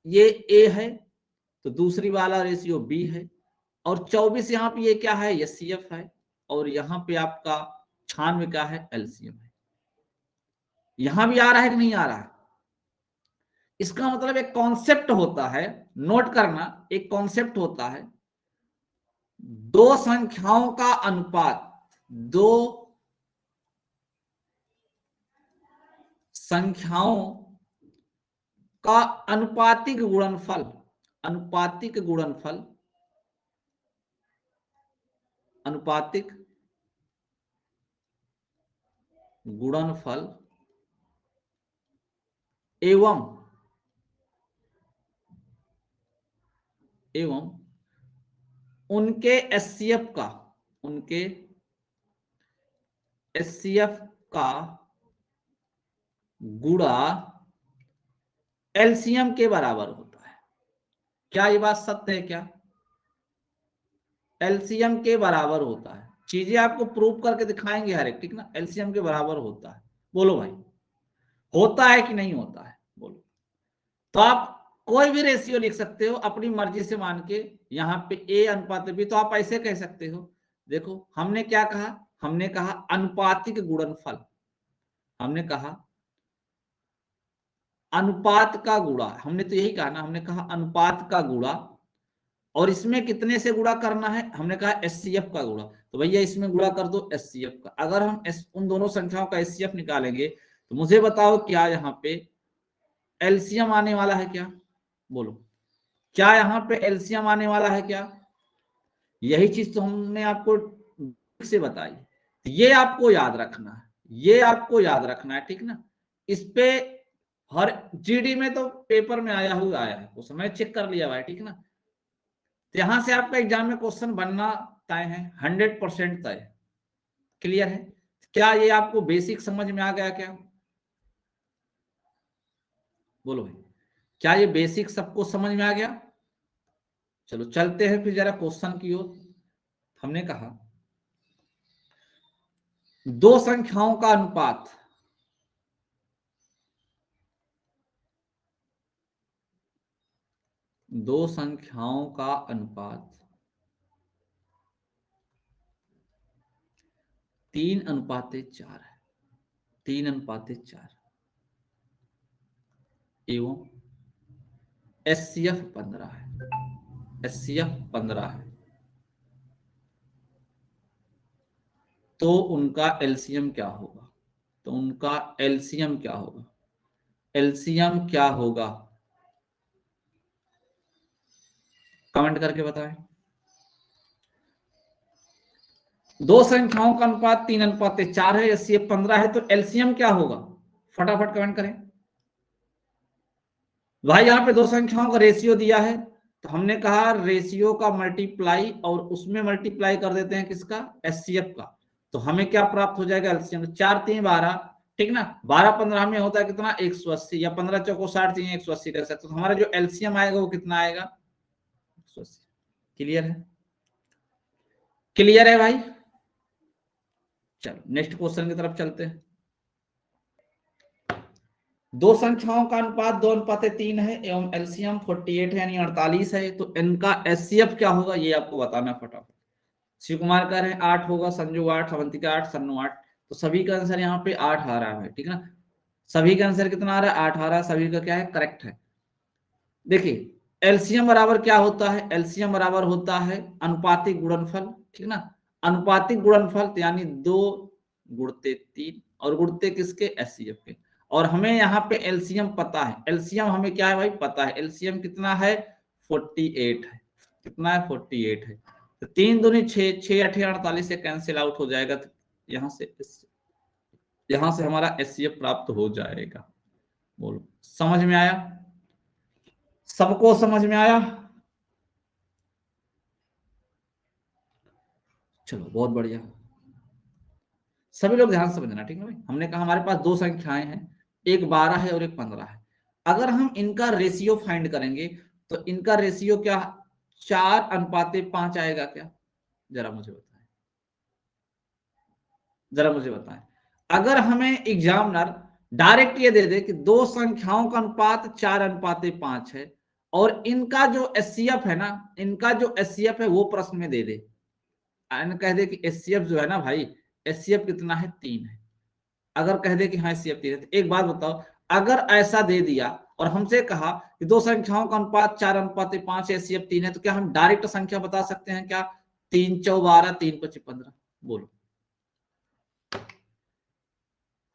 ये ए है तो दूसरी वाला रेशियो बी है, और 24 यहाँ पे ये क्या है? एचसीएफ है, और यहाँ पे आपका 96 क्या है? एलसीएम है। यहां भी आ रहा है कि नहीं आ रहा है? इसका मतलब एक कॉन्सेप्ट होता है, नोट करना, एक कॉन्सेप्ट होता है, दो संख्याओं का अनुपात, दो संख्याओं का अनुपातिक गुणनफल, अनुपातिक गुणनफल, अनुपातिक गुणनफल एवं उनके एचसीएफ का, उनके एचसीएफ का गुणा एलसीएम के बराबर होता है। क्या ये बात सत्य है? क्या एलसीएम के बराबर होता है? चीजें आपको प्रूव करके दिखाएंगे हर एक, ठीक ना? एलसीएम के बराबर होता है। बोलो भाई, होता है कि नहीं होता है? बोलो। तो आप कोई भी रेशियो लिख सकते हो अपनी मर्जी से मान के, यहाँ पे ए अनुपात बी, तो आप ऐसे कह सकते हो। देखो हमने क्या कहा, हमने कहा अनुपातिक गुणनफल, हमने कहा अनुपात का गुणा, हमने तो यही कहा ना, हमने कहा अनुपात का गुणा, और इसमें कितने से गुणा करना है? हमने कहा एचसीएफ का गुणा, तो भैया इसमें गुणा कर दो एचसीएफ का। अगर हम उन दोनों संख्याओं का एचसीएफ निकालेंगे तो मुझे बताओ क्या यहाँ पे एलसीएम आने वाला है क्या? बोलो, क्या यहाँ पे एलसीएम आने वाला है क्या? यही चीज तो हमने आपको से बताई, ये आपको याद रखना है, ये आपको याद रखना है, ठीक ना? इस पे हर जीडी में तो पेपर में आया हुआ आया है, उस समय चेक कर लिया भाई, ठीक ना? तो यहां से आपका एग्जाम में क्वेश्चन बनना तय है, 100% तय। क्लियर है? क्या ये आपको बेसिक समझ में आ गया क्या? बोलो भाई, क्या ये बेसिक सबको समझ में आ गया? चलो चलते हैं फिर जरा क्वेश्चन की ओर। हमने कहा दो संख्याओं का अनुपात, दो संख्याओं का अनुपात 3:4 है, 3:4 एवं एचसीएफ 15 है, एचसीएफ 15 है, तो उनका एलसीएम क्या होगा? तो उनका एलसीएम क्या होगा? एलसीएम क्या होगा? कमेंट करके बताएं। दो संख्याओं का अनुपात 3:4 है, एचसीएफ 15 है, तो एलसीएम क्या होगा? फटाफट कमेंट करें भाई। यहां पे दो संख्याओं का रेशियो दिया है, तो हमने कहा रेशियो का मल्टीप्लाई, और उसमें मल्टीप्लाई कर देते हैं किसका? एचसीएफ का। तो हमें क्या प्राप्त हो जाएगा? एलसीएम। 4 3 12, ठीक ना? 12 15 में होता है कितना? 180, या 15 चौको 60, 180 कर सकते। तो हमारा जो एलसीएम आएगा वो कितना आएगा? 180। क्लियर है? क्लियर है भाई? चलो नेक्स्ट क्वेश्चन की तरफ चलते हैं। दो संख्याओं का अनुपात 2:3 है एवं एलसीएम 48 है, यानी 48 है, तो इनका एचसीएफ क्या होगा ये आपको बताना फटाफट। शिव कुमार कह रहे हैं 8 होगा, संजू 8, अवंतिका 8, सन्नू 8, तो सभी का आंसर यहाँ पे 8 आ रहा है, ठीक ना? सभी का आंसर कितना आ रहा है? 8 आ रहा है, सभी का क्या है? करेक्ट है। देखिए एलसीएम बराबर क्या होता है? एलसीएम बराबर होता है अनुपातिक गुणनफल, ठीक ना? अनुपातिक गुणनफल यानी 2 गुणते 3, और गुणते किसके? एचसीएफ के। और हमें यहाँ पे एलसीएम पता है। एलसीएम हमें क्या है भाई, पता है। एलसीएम कितना है, 48 है। कितना है, 48 है। तो 3 दूनी 6, 6 8 48 से कैंसिल आउट हो जाएगा। तो यहाँ से हमारा एचसीएफ प्राप्त हो जाएगा। बोलो समझ में आया, सबको समझ में आया? चलो बहुत बढ़िया, सभी लोग ध्यान से समझना, ठीक है भाई। हमने कहा हमारे पास दो संख्याएं हैं, एक 12 है और एक 15 है। अगर हम इनका रेशियो फाइंड करेंगे तो इनका रेशियो क्या 4:5 आएगा क्या? जरा मुझे बताएं, जरा मुझे बताएं। अगर हमें एग्जामिनर डायरेक्ट ये दे दे कि दो संख्याओं का अनुपात 4:5 है और इनका जो एचसीएफ है ना, इनका जो एचसीएफ है वो प्रश्न में दे दे, कह दे कि एचसीएफ जो है ना भाई, एचसीएफ कितना है, 3 है। अगर कह दे कि हाँ एचसीएफ 3 है, तो एक बात बताओ, अगर ऐसा दे दिया और हमसे कहा कि दो संख्याओं का अनुपात 4:5 एचसीएफ 3 है, तो क्या हम डायरेक्ट संख्या बता सकते हैं क्या? 3 4 12, 3 5 15। बोलो,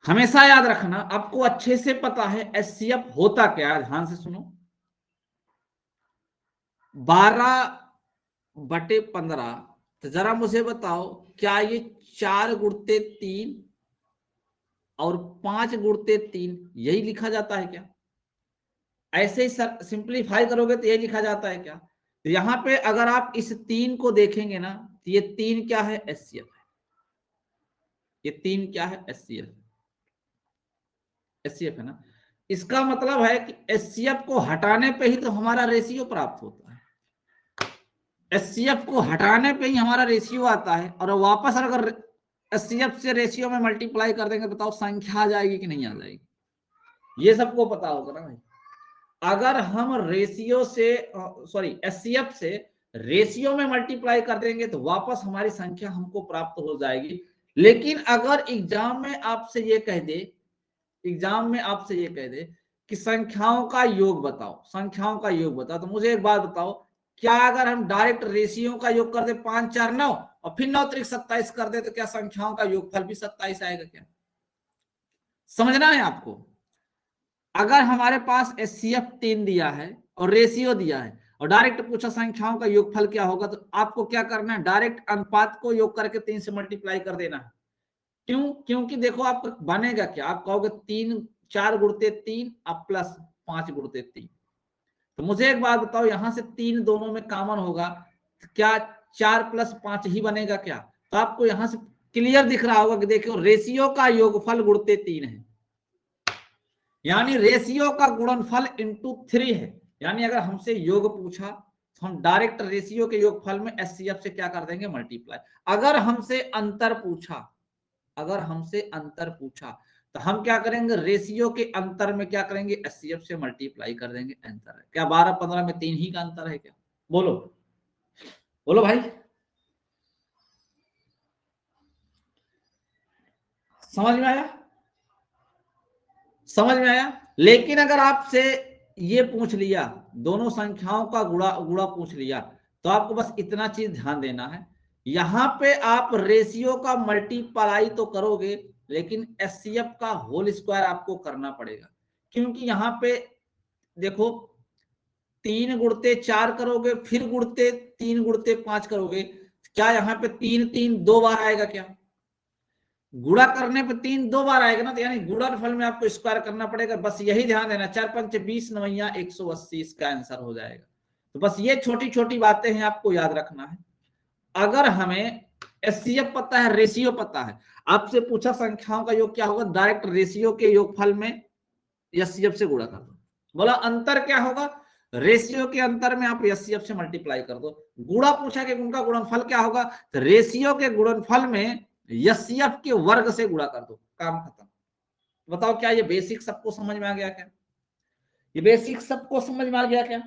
हमेशा याद रखना, आपको अच्छे से पता है एचसीएफ होता क्या है। ध्यान से सुनो, 12/15। तो जरा मुझे बताओ, क्या ये 4 × 3 और 5 × 3 यही लिखा जाता है क्या? ऐसे ही सिंप्लीफाई करोगे तो ये लिखा जाता है क्या? तो यहाँ पे अगर आप इस 3 को देखेंगे ना, तो ये 3 क्या है, एचसीएफ है। ये 3 क्या है, एचसीएफ, एचसीएफ है ना। इसका मतलब है कि एचसीएफ को हटाने पे ही तो हमारा रेशियो प्राप्त होता है। एचसीएफ को हटाने पे ही हमारा रेशियो आता है, और वापस अगर एचसीएफ से रेशियो में मल्टीप्लाई कर देंगे, बताओ संख्या आ जाएगी कि नहीं आ जाएगी? ये सबको पता होगा ना भाई। अगर हम रेशियो से सॉरी एचसीएफ से रेशियो में मल्टीप्लाई कर देंगे तो वापस हमारी संख्या हमको प्राप्त हो जाएगी। लेकिन अगर एग्जाम में आपसे ये कह दे, एग्जाम में आपसे ये कह दे कि संख्याओं का योग बताओ, संख्याओं का योग बताओ, तो मुझे एक बात बताओ, क्या अगर हम डायरेक्ट रेशियो का योग कर दे 5 4 9 और फिर 9 3 27 कर दे, तो क्या संख्याओं का योगफल भी 27 आएगा क्या? समझना है आपको। अगर हमारे पास एचसीएफ 3 दिया है और रेशियो दिया है और डायरेक्ट पूछा संख्याओं का योगफल क्या होगा, तो आपको क्या करना है, डायरेक्ट अनुपात को योग करके 3 से मल्टीप्लाई कर देना है। क्यों? क्योंकि देखो आपका बनेगा क्या, आप कहोगे 3 4 × 3 अब प्लस 5 × 3। तो मुझे एक बात बताओ, यहां से 3 दोनों में कॉमन होगा, तो क्या 4 + 5 ही बनेगा क्या? तो आपको यहां से क्लियर दिख रहा होगा कि देखो रेशियो का योगफल × 3 है, यानी रेशियो का गुणनफल इंटू 3 है। यानी अगर हमसे योग पूछा तो हम डायरेक्ट रेशियो के योगफल में एचसीएफ से क्या कर देंगे, मल्टीप्लाई। अगर हमसे अंतर पूछा, अगर हमसे अंतर पूछा तो हम क्या करेंगे, रेशियो के अंतर में क्या करेंगे, एचसीएफ से मल्टीप्लाई कर देंगे। अंतर है क्या 12 15 में 3 ही का अंतर है क्या? बोलो, बोलो भाई, समझ में आया, समझ में आया। लेकिन अगर आपसे ये पूछ लिया, दोनों संख्याओं का गुणा गुणा पूछ लिया, तो आपको बस इतना चीज ध्यान देना है, यहां पे आप रेशियो का मल्टीप्लाई तो करोगे, लेकिन एचसीएफ का होल स्क्वायर आपको करना पड़ेगा। क्योंकि यहां पे देखो 3 × 4 करोगे, फिर गुणते 3 × 5 करोगे, क्या यहाँ पे 3 3 2 बार आएगा क्या? गुणा करने पे 3 2 बार आएगा ना, तो यानी गुणनफल में आपको स्क्वायर करना पड़ेगा। बस यही ध्यान देना, 4 5 20 9 180 इसका आंसर हो जाएगा। तो बस ये छोटी छोटी बातें हैं, आपको याद रखना है। अगर हमें एचसीएफ पता है, रेशियो पता है, आपसे पूछा संख्याओं का योग क्या होगा, डायरेक्ट रेशियो के योगफल में एचसीएफ से गुणा कर दो। बोला अंतर क्या होगा, रेशियो के अंतर में आप एचसीएफ से मल्टीप्लाई कर दो। गुणा पूछा कि उनका गुणनफल क्या होगा, तो रेशियो के गुणनफल में एचसीएफ के वर्ग से गुणा कर दो, काम खत्म। बताओ क्या ये बेसिक सबको समझ में आ गया क्या? ये बेसिक सबको समझ में आ गया क्या?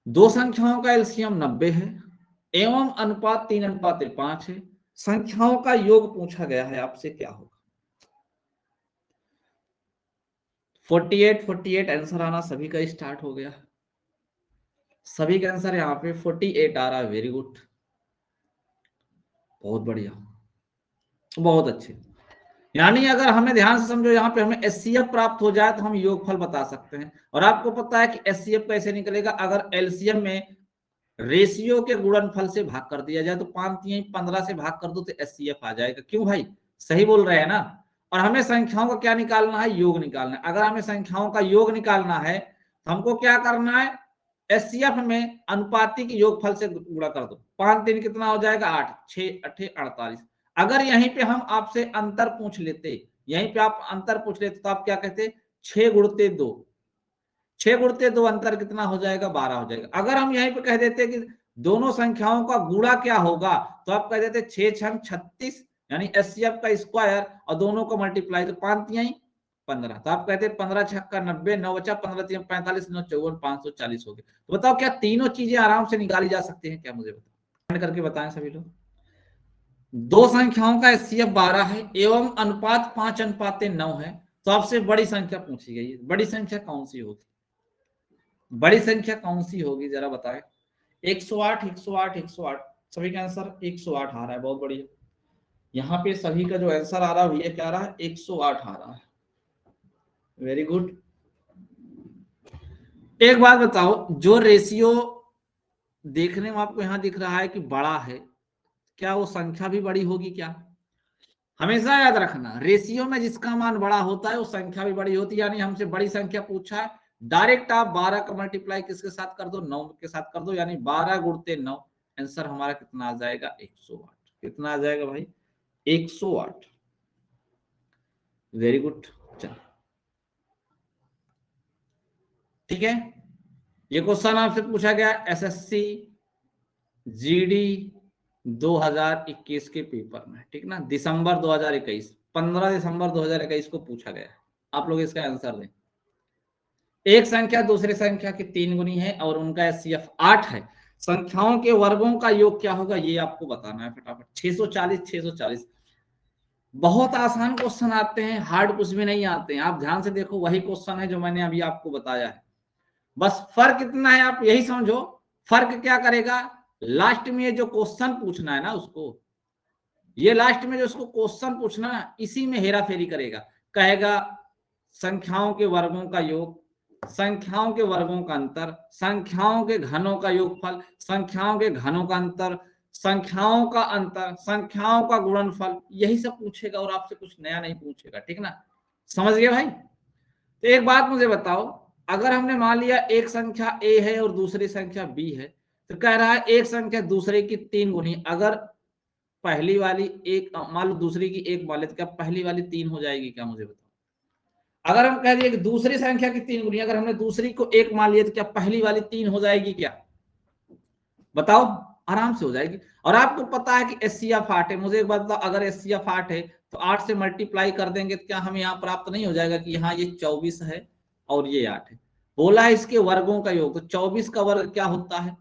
दो संख्याओं का एलसीएम 90 है एवं अनुपात 3:5 है। संख्याओं का योग पूछा गया है आपसे, क्या होगा? 48 48 आंसर आना सभी का स्टार्ट हो गया, सभी का आंसर यहाँ पे 48 आ रहा है। वेरी गुड, बहुत बढ़िया, बहुत अच्छे। यानी अगर हमें ध्यान से समझो, यहाँ पे हमें एचसीएफ प्राप्त हो जाए तो हम योगफल बता सकते हैं। और आपको पता है कि एचसीएफ कैसे निकलेगा, अगर एलसीएम में रेशियो के गुणनफल से भाग कर दिया जाए तो 5×3=15 से भाग कर दो तो एचसीएफ आ जाएगा। क्यों भाई, सही बोल रहे हैं ना। और हमें संख्याओं का क्या निकालना है, योग निकालना है। अगर हमें संख्याओं का योग निकालना है तो हमको क्या करना है, एचसीएफ में अनुपातिक योगफल से गुणा कर दो। 5×3 कितना हो जाएगा, 8, 6×8 48। अगर यहीं पे हम आपसे अंतर पूछ लेते, यहीं पे आप अंतर पूछ लेते तो आप क्या कहते, 6×2, 6×2 अंतर कितना हो जाएगा, 12 हो जाएगा। अगर हम यहीं पे कह देते कि दोनों संख्याओं का गुणा क्या होगा, तो आप कह देते 6×6=36, यानी एचसीएफ का स्क्वायर और दोनों को मल्टीप्लाई, तो 5×3=15। तो आप कहते 15×6=90, 9 बचा, 15×3=45, 9×4=54, 540 हो गए। तो बताओ क्या तीनों चीजें आराम से निकाली जा सकती हैं क्या, मुझे बताओ करके बताएं सभी लोग। दो संख्याओं का एचसीएफ 12 है एवं अनुपात 5:9 है, तो आपसे बड़ी संख्या पूछी गई है। बड़ी संख्या कौन सी होगी, बड़ी संख्या कौन सी होगी जरा बताएं। 108, 108, 108, सभी का आंसर 108 आ रहा है, बहुत बढ़िया। यहाँ पे सभी का जो आंसर आ रहा है ये क्या आ रहा है, 108 आ रहा है, वेरी गुड। एक बात बताओ, जो रेशियो देखने में आपको यहाँ दिख रहा है कि बड़ा है, क्या वो संख्या भी बड़ी होगी क्या। हमेशा याद रखना, रेशियो में जिसका मान बड़ा होता है वो संख्या भी बड़ी होती है। यानी हमसे बड़ी संख्या पूछा है, डायरेक्ट आप 12 का मल्टीप्लाई किसके साथ कर दो, 9 के साथ कर दो, यानी 12×9। आंसर हमारा कितना आ जाएगा, 108। कितना आ जाएगा भाई, 108। Very good. चलो ठीक है, ये क्वेश्चन आपसे पूछा गया एसएससी जीडी 2021 के पेपर में, ठीक ना, दिसंबर 2021, 15 दिसंबर 2021 को पूछा गया। आप लोग इसका आंसर दें। एक संख्या दूसरी संख्या की 3 गुनी है और उनका एचसीएफ 8 है। संख्याओं के वर्गों का योग क्या होगा, ये आपको बताना है फटाफट। 640, 640। बहुत आसान क्वेश्चन आते हैं, हार्ड कुछ भी नहीं आते हैं। आप ध्यान से देखो, वही क्वेश्चन है जो मैंने अभी आपको बताया है। बस फर्क इतना है, आप यही समझो। फर्क क्या करेगा, लास्ट में ये जो क्वेश्चन पूछना है ना उसको, ये लास्ट में जो उसको क्वेश्चन पूछना ना, इसी में हेरा फेरी करेगा। कहेगा संख्याओं के वर्गों का योग, संख्याओं के वर्गों का अंतर, संख्याओं के घनों का योगफल, संख्याओं के घनों का अंतर, संख्याओं का अंतर, संख्याओं का गुणनफल, यही सब पूछेगा और आपसे कुछ नया नहीं पूछेगा, ठीक ना। समझ गए भाई। तो एक बात मुझे बताओ, अगर हमने मान लिया एक संख्या ए है और दूसरी संख्या बी है, तो कह रहा है एक संख्या दूसरे की 3 गुनी। अगर पहली वाली एक मान लो, दूसरी की एक मान ले, तो क्या पहली वाली 3 हो जाएगी क्या, मुझे बताओ। अगर हम कह दिए कि दूसरी संख्या की 3 गुनी, अगर हमने दूसरी को 1 मान लिया, तो क्या पहली वाली 3 हो जाएगी क्या, बताओ। आराम से हो जाएगी। और आपको पता है कि एचसीएफ 8 है। मुझे एक बात बताओ, अगर एचसीएफ 8 है तो 8 से मल्टीप्लाई कर देंगे तो क्या हमें यहाँ प्राप्त नहीं हो जाएगा कि यहाँ ये 24 है और ये 8 है। बोला है इसके वर्गों का योग, तो 24 का वर्ग क्या होता है,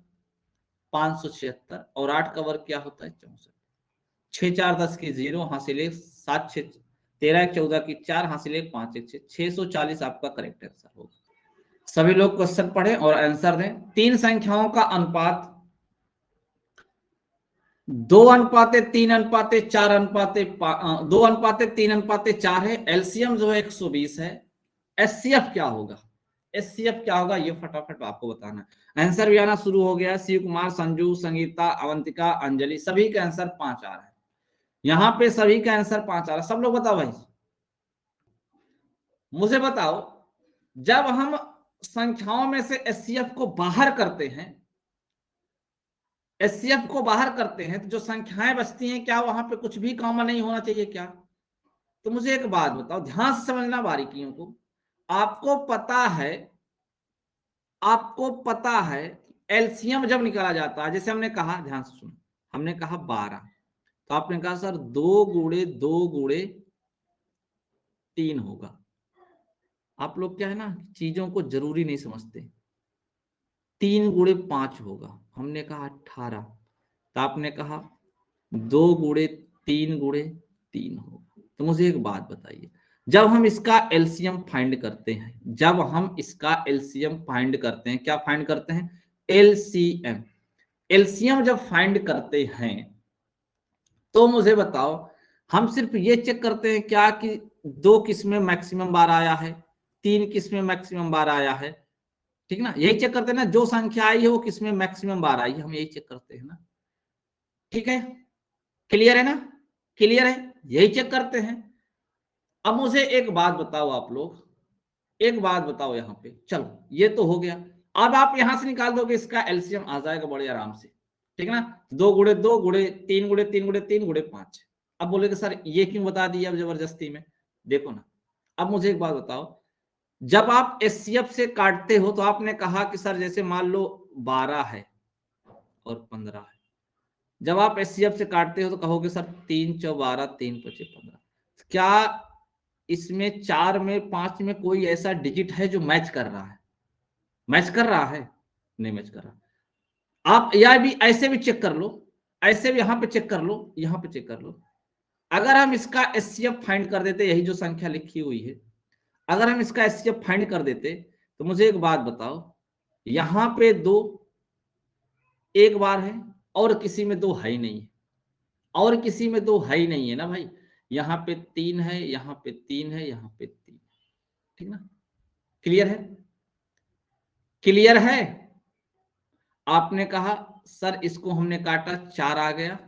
576, और 8 का वर्ग क्या होता है, 64। 6 4 10 की 0, हासिल 1, 7 6 13 1 14 की 4, हासिल 1 5 1 6, 640 आपका करेक्ट आंसर होगा। सभी लोग क्वेश्चन पढ़े और आंसर दें। तीन संख्याओं का अनुपात 2:3:4:2:3:4 है। एलसीएम जो है 120 है। एचसीएफ क्या होगा, एचसीएफ क्या होगा, ये फटाफट आपको बताना है। आंसर भी आना शुरू हो गया। शिव कुमार, संजू, संगीता, अवंतिका, अंजलि, सभी का आंसर 5 आ रहा है। यहाँ पे सभी का आंसर 5 आ रहा है। सब लोग बताओ भाई, मुझे बताओ, जब हम संख्याओं में से एचसीएफ को बाहर करते हैं, एचसीएफ को बाहर करते हैं, तो जो संख्याएं बचती हैं, क्या वहां पे कुछ भी कॉमन नहीं होना चाहिए क्या। तो मुझे एक बात बताओ, ध्यान से समझना बारीकियों को। आपको पता है, आपको पता है एलसीएम जब निकाला जाता है, जैसे हमने कहा, ध्यान से सुनो, हमने कहा 12, तो आपने कहा सर 2×2×3 होगा। आप लोग क्या है ना, चीजों को जरूरी नहीं समझते। 3×5 होगा, हमने कहा 18, तो आपने कहा 2×3×3 होगा। तो मुझे एक बात बताइए, जब हम इसका एलसीएम फाइंड करते हैं, जब हम इसका एलसीएम फाइंड करते हैं, क्या फाइंड करते हैं, एलसीएम, एलसीएम जब फाइंड करते हैं, तो मुझे बताओ हम सिर्फ ये चेक करते हैं क्या कि 2 किस में मैक्सिमम बार आया है, 3 किस में मैक्सिमम बार आया है, ठीक ना, यही चेक करते हैं ना, जो संख्या आई है वो किस में मैक्सिमम बार आई है, हम यही चेक करते हैं ना, ठीक है, क्लियर है ना, क्लियर है, यही चेक करते हैं। अब मुझे एक बात बताओ आप लोग, एक बात बताओ यहाँ पे, चलो ये तो हो गया। अब आप यहां से निकाल दोगे, इसका एलसीएम आ जाएगा बड़े आराम से, ठीक है ना, 2 गुणे 2 गुणे 3 गुणे 3 गुणे 3 गुणे 5। अब बोलेगे सर ये क्यों बता दिया अब जबरदस्ती में, देखो ना, अब मुझे एक बात बताओ, जब आप एचसीएफ से काटते हो तो आपने कहा कि सर जैसे मान लो 12 है और 15 है, जब आप एचसीएफ से काटते हो तो कहोगे सर 3 चौ 12 3 पचे 15, क्या इसमें 4 में 5 में कोई ऐसा डिजिट है जो मैच कर रहा है, मैच कर रहा है, नहीं मैच कर रहा। आप या भी ऐसे भी चेक कर लो, ऐसे भी यहां पे चेक कर लो, यहां पे चेक कर लो, अगर हम इसका एचसीएफ फाइंड कर देते, यही जो संख्या लिखी हुई है, अगर हम इसका एचसीएफ फाइंड कर देते तो मुझे एक बात बताओ, यहां पे 2 एक बार है और किसी में 2 है ही नहीं है, और किसी में 2 है ही नहीं है ना भाई, यहां पे 3 है, यहां पे 3 है, यहां पे 3, ठीक ना, क्लियर है, क्लियर है। आपने कहा सर इसको हमने काटा 4 आ गया,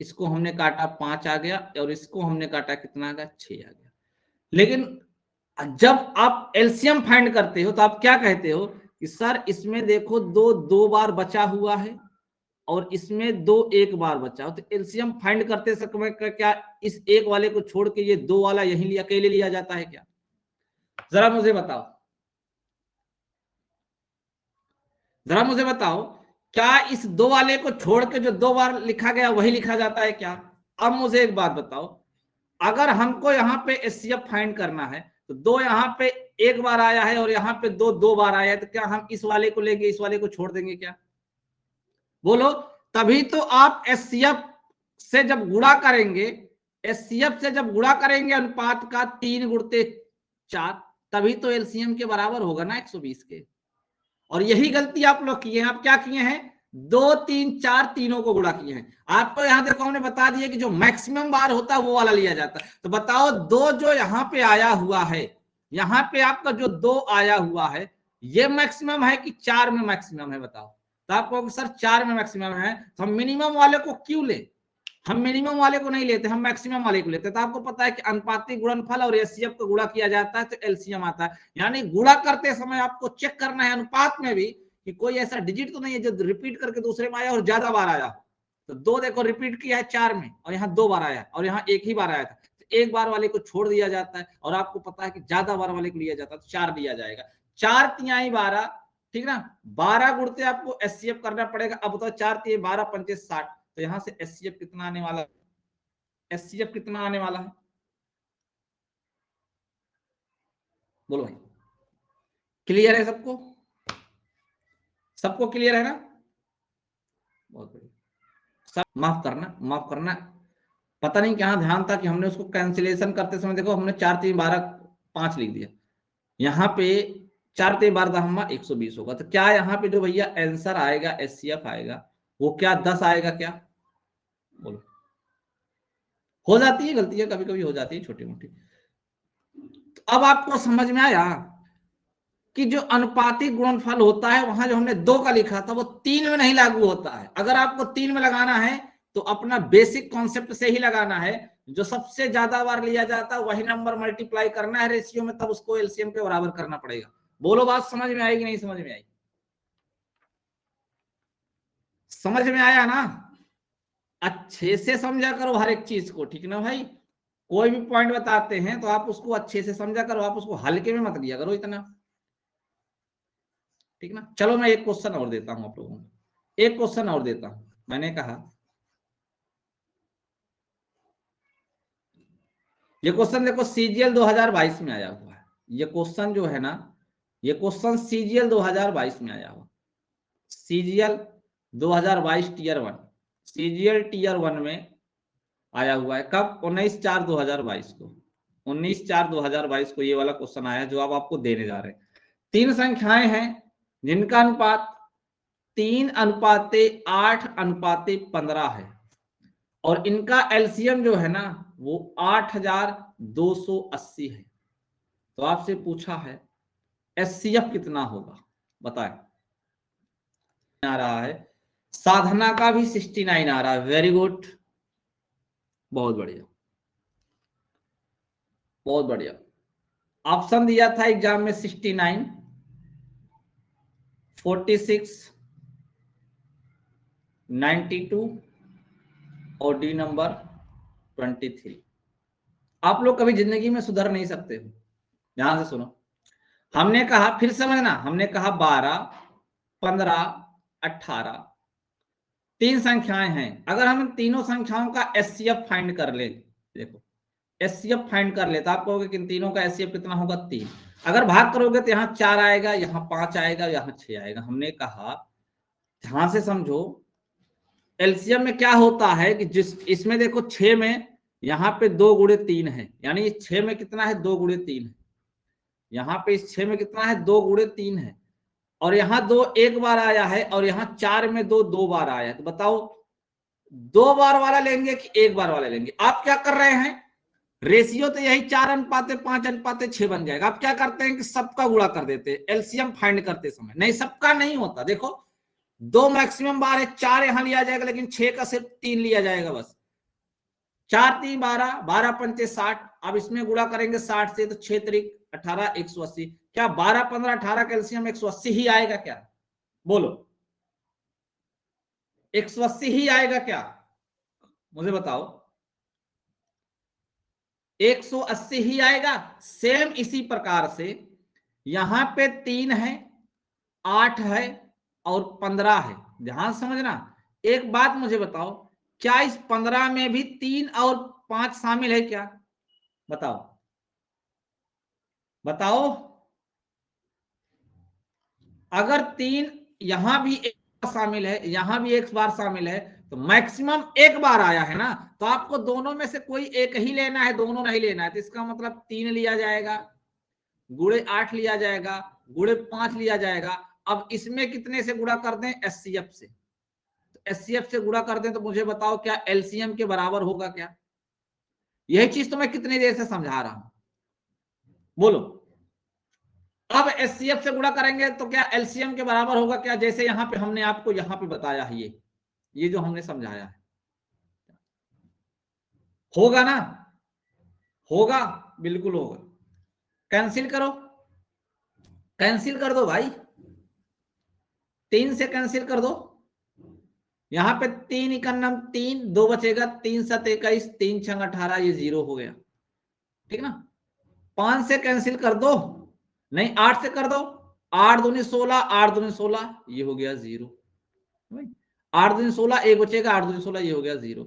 इसको हमने काटा 5 आ गया, और इसको हमने काटा कितना आ गया, 6 आ गया। लेकिन जब आप एलसीएम फाइंड करते हो तो आप क्या कहते हो कि सर इसमें देखो 2 बार बचा हुआ है और इसमें 2 एक बार बचा हो, तो एलसीएम फाइंड करते समय क्या इस एक वाले को छोड़ के ये 2 वाला यही लिया अकेले लिया जाता है क्या, जरा मुझे बताओ, जरा मुझे बताओ, क्या इस 2 वाले को छोड़ के जो 2 बार लिखा गया वही लिखा जाता है क्या। अब मुझे एक बात बताओ, अगर हमको यहाँ पे एचसीएफ फाइंड करना है तो 2 यहाँ पे एक बार आया है और यहाँ पे 2 बार आया है, तो क्या हम इस वाले को लेंगे, इस वाले को छोड़ देंगे क्या, बोलो। तभी तो आप एचसीएफ से जब गुणा करेंगे, एचसीएफ से जब गुणा करेंगे अनुपात का 3 गुणते 4, तभी तो एलसीएम के बराबर होगा ना 120 के। और यही गलती आप लोग किए हैं, आप क्या किए हैं, 2 3 4 तीनों को गुणा किए हैं। आपको यहां देखो हमने बता दिया कि जो मैक्सिमम बार होता है वो वाला लिया जाता है, तो बताओ 2 जो यहां पे आया हुआ है, यहां पे आपका जो 2 आया हुआ है ये मैक्सिमम है कि 4 में मैक्सिमम है, बताओ। तो आपको सर 4 में मैक्सिमम है, तो हम मिनिमम वाले को क्यों ले, हम मिनिमम वाले को नहीं लेते, हम मैक्सिमम वाले को लेते हैं। तो आपको पता है कि अनुपातिक गुणनफल और एचसीएफ को गुणा किया जाता है तो एलसीएम आता है, यानी गुणा करते समय आपको चेक करना है अनुपात में भी कि कोई ऐसा डिजिट तो नहीं है जो रिपीट करके दूसरे में आया और ज्यादा बार आया। तो 2 देखो रिपीट किया है 4 में, और यहाँ 2 बार आया और यहाँ एक ही बार आया था, तो एक बार वाले को छोड़ दिया जाता है, और आपको पता है कि ज्यादा बार वाले को लिया जाता है तो 4 लिया जाएगा, 4 तिहाई 12, ठीक ना, 12 गुणते आपको एचसीएफ करना पड़ेगा। अब बताओ 4 तिहाई 12 पंचे 60, तो यहां से एचसीएफ कितना आने वाला है, एचसीएफ कितना आने वाला है, बोलो भाई, क्लियर है सबको, सबको क्लियर है ना, बहुत बढ़िया। सब माफ करना, माफ करना, पता नहीं कहां ध्यान था कि हमने उसको कैंसिलेशन करते समय देखो हमने 4 3 12 5 लिख दिया, यहाँ पे 4 3 12 हम 120 होगा, तो क्या यहाँ पे जो भैया आंसर आएगा एचसीएफ आएगा वो क्या 10 आएगा क्या, बोलो। हो जाती है गलतियां, कभी कभी हो जाती है छोटी मोटी। तो अब आपको समझ में आया कि जो अनुपातिक गुणनफल होता है वहां जो हमने 2 का लिखा था वो 3 में नहीं लागू होता है। अगर आपको 3 में लगाना है तो अपना बेसिक कॉन्सेप्ट से ही लगाना है, जो सबसे ज्यादा बार लिया जाता है वही नंबर मल्टीप्लाई करना है रेशियो में, तब उसको एलसीएम के बराबर करना पड़ेगा। बोलो बात समझ में आएगी नहीं समझ में आई, समझ में आया ना, अच्छे से समझा करो हर एक चीज को, ठीक ना भाई, कोई भी पॉइंट बताते हैं तो आप उसको अच्छे से समझा करो, आप उसको हल्के में मत लिया करो इतना, ठीक ना। चलो मैं एक क्वेश्चन और देता हूं आप लोगों को, एक क्वेश्चन और देता हूं। मैंने कहा ये क्वेश्चन देखो सीजीएल 2022 में आया हुआ है, ये क्वेश्चन जो है ना, ये क्वेश्चन सीजीएल 2022 में आया हुआ, सीजीएल 2022 टीयर 1, सीजीएल टीयर 1 में आया हुआ है, कब, 19/4/2022 को, 19/4/2022 को ये वाला क्वेश्चन आया जो अब आपको देने जा रहे हैं। 3 संख्याएं हैं जिनका अनुपात 3:8:15 है, और इनका एलसीएम जो है ना वो 8280 है। तो आपसे पूछा है एचसीएफ कितना होगा, बताएं। आ रहा है, साधना का भी 69 आ रहा है। वेरी गुड, बहुत बढ़िया, बहुत बढ़िया। ऑप्शन दिया था एग्जाम में 69, 46, 92 और डी नंबर 23। आप लोग कभी जिंदगी में सुधर नहीं सकते हो। ध्यान से सुनो, हमने कहा, फिर समझना, हमने कहा 12, 15, 18 तीन संख्याएं हैं। अगर हम तीनों संख्याओं का एचसीएफ फाइंड कर ले, देखो एचसीएफ फाइंड कर ले तो आप कहोगे कि इन तीनों का एचसीएफ कितना होगा, 3। अगर भाग करोगे तो यहाँ 4 आएगा, यहाँ 5 आएगा, यहाँ 6 आएगा। हमने कहा ध्यान से समझो, एलसीएम में क्या होता है कि जिस इसमें देखो 6 में यहाँ पे 2 गुणे 3 है, यानी इस 6 में कितना है, 2 गुणे 3 है। यहाँ पे इस 6 में कितना है, 2 गुणे 3 है। और यहाँ 2 एक बार आया है, और यहाँ 4 में 2 2 बार आया है। तो बताओ 2 बार वाला लेंगे कि 1 बार वाला लेंगे। आप क्या कर रहे हैं, रेशियो तो यही 4:5:6 बन जाएगा। आप क्या करते हैं कि सबका गुणा कर देते हैं एलसीएम फाइंड करते समय। नहीं, सबका नहीं होता। देखो 2 मैक्सिमम बार है, 4 यहां लिया जाएगा, लेकिन 6 का सिर्फ 3 लिया जाएगा बस। 4 3 12, 12 पंचे 60। अब इसमें गुणा करेंगे 60 से, तो 6 3 18, 180। क्या 12 15 18 कैल्शियम 180 ही आएगा क्या? बोलो 180 ही आएगा क्या? मुझे बताओ 180 ही आएगा। सेम इसी प्रकार से यहां पे 3 है, 8 है और 15 है। ध्यान समझना, एक बात मुझे बताओ, क्या इस 15 में भी 3 और 5 शामिल है क्या? बताओ बताओ। अगर 3 यहां भी एक बार शामिल है, यहां भी एक बार शामिल है, तो मैक्सिमम एक बार आया है ना। तो आपको दोनों में से कोई एक ही लेना है, दोनों नहीं लेना है। तो इसका मतलब 3 लिया जाएगा, गुणे 8 लिया जाएगा, गुणे 5 लिया जाएगा। अब इसमें कितने से गुणा कर दें, एचसीएफ से। तो एचसीएफ से गुणा कर दें तो मुझे बताओ क्या एलसीएम के बराबर होगा क्या? यही चीज तो मैं कितनी देर से समझा रहा हूं, बोलो। अब एचसीएफ से गुणा करेंगे तो क्या एलसीएम के बराबर होगा क्या? जैसे यहां पे हमने आपको यहां पे बताया है, ये जो हमने समझाया है, होगा ना? होगा, बिल्कुल होगा। कैंसिल करो, कैंसिल कर दो भाई, 3 से कैंसिल कर दो। यहां पे 3 इकन्नम 3, 2 बचेगा, 3 7 21, 3 6 18, ये 0 हो गया, ठीक ना? 5 से कैंसिल कर दो, नहीं 8 से कर दो, 8 दूनी 16, 8 दूनी 16, ये हो गया 0। 8 दूनी 16, एक बचेगा, 8 दूनी 16, ये हो गया 0।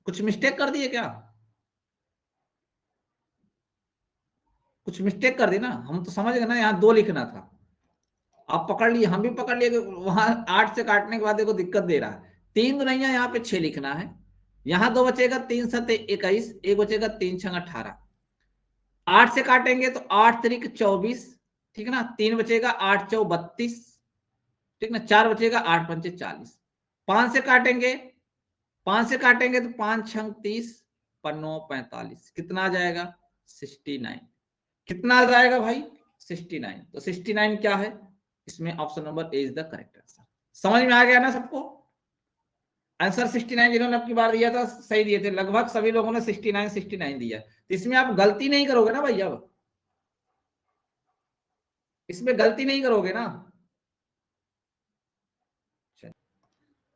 कुछ मिस्टेक कर दिए क्या? कुछ मिस्टेक कर दी ना? हम तो समझ गए ना, यहाँ 2 लिखना था। आप पकड़ लिए, हम भी पकड़ लिए, वहां 8 से काटने के बाद देखो दिक्कत दे रहा है। 3 दुनिया यहाँ पे 6 लिखना है, यहाँ 2 बचेगा, 3 7 21, एक बचेगा, 3 6 18। 8 से काटेंगे तो 8 3 24, ठीक है ना? 3 बचेगा, 8 4 32, ठीक ना? 4 बचेगा, 8 5 40। 5 से काटेंगे, 5 से काटेंगे तो 5 6 30, 5 45, कितना आ जाएगा? 69। कितना आ जाएगा भाई? 69। तो 69 क्या है? इसमें option number A is the correct answer. समझ में आ गया ना सबको? आंसर 69 जिन्होंने आपकी बार दिया था सही दिए थे, लगभग सभी लोगों ने 69 69 दिया। तो इसमें आप गलती नहीं करोगे ना भैया, इसमें गलती नहीं करोगे ना?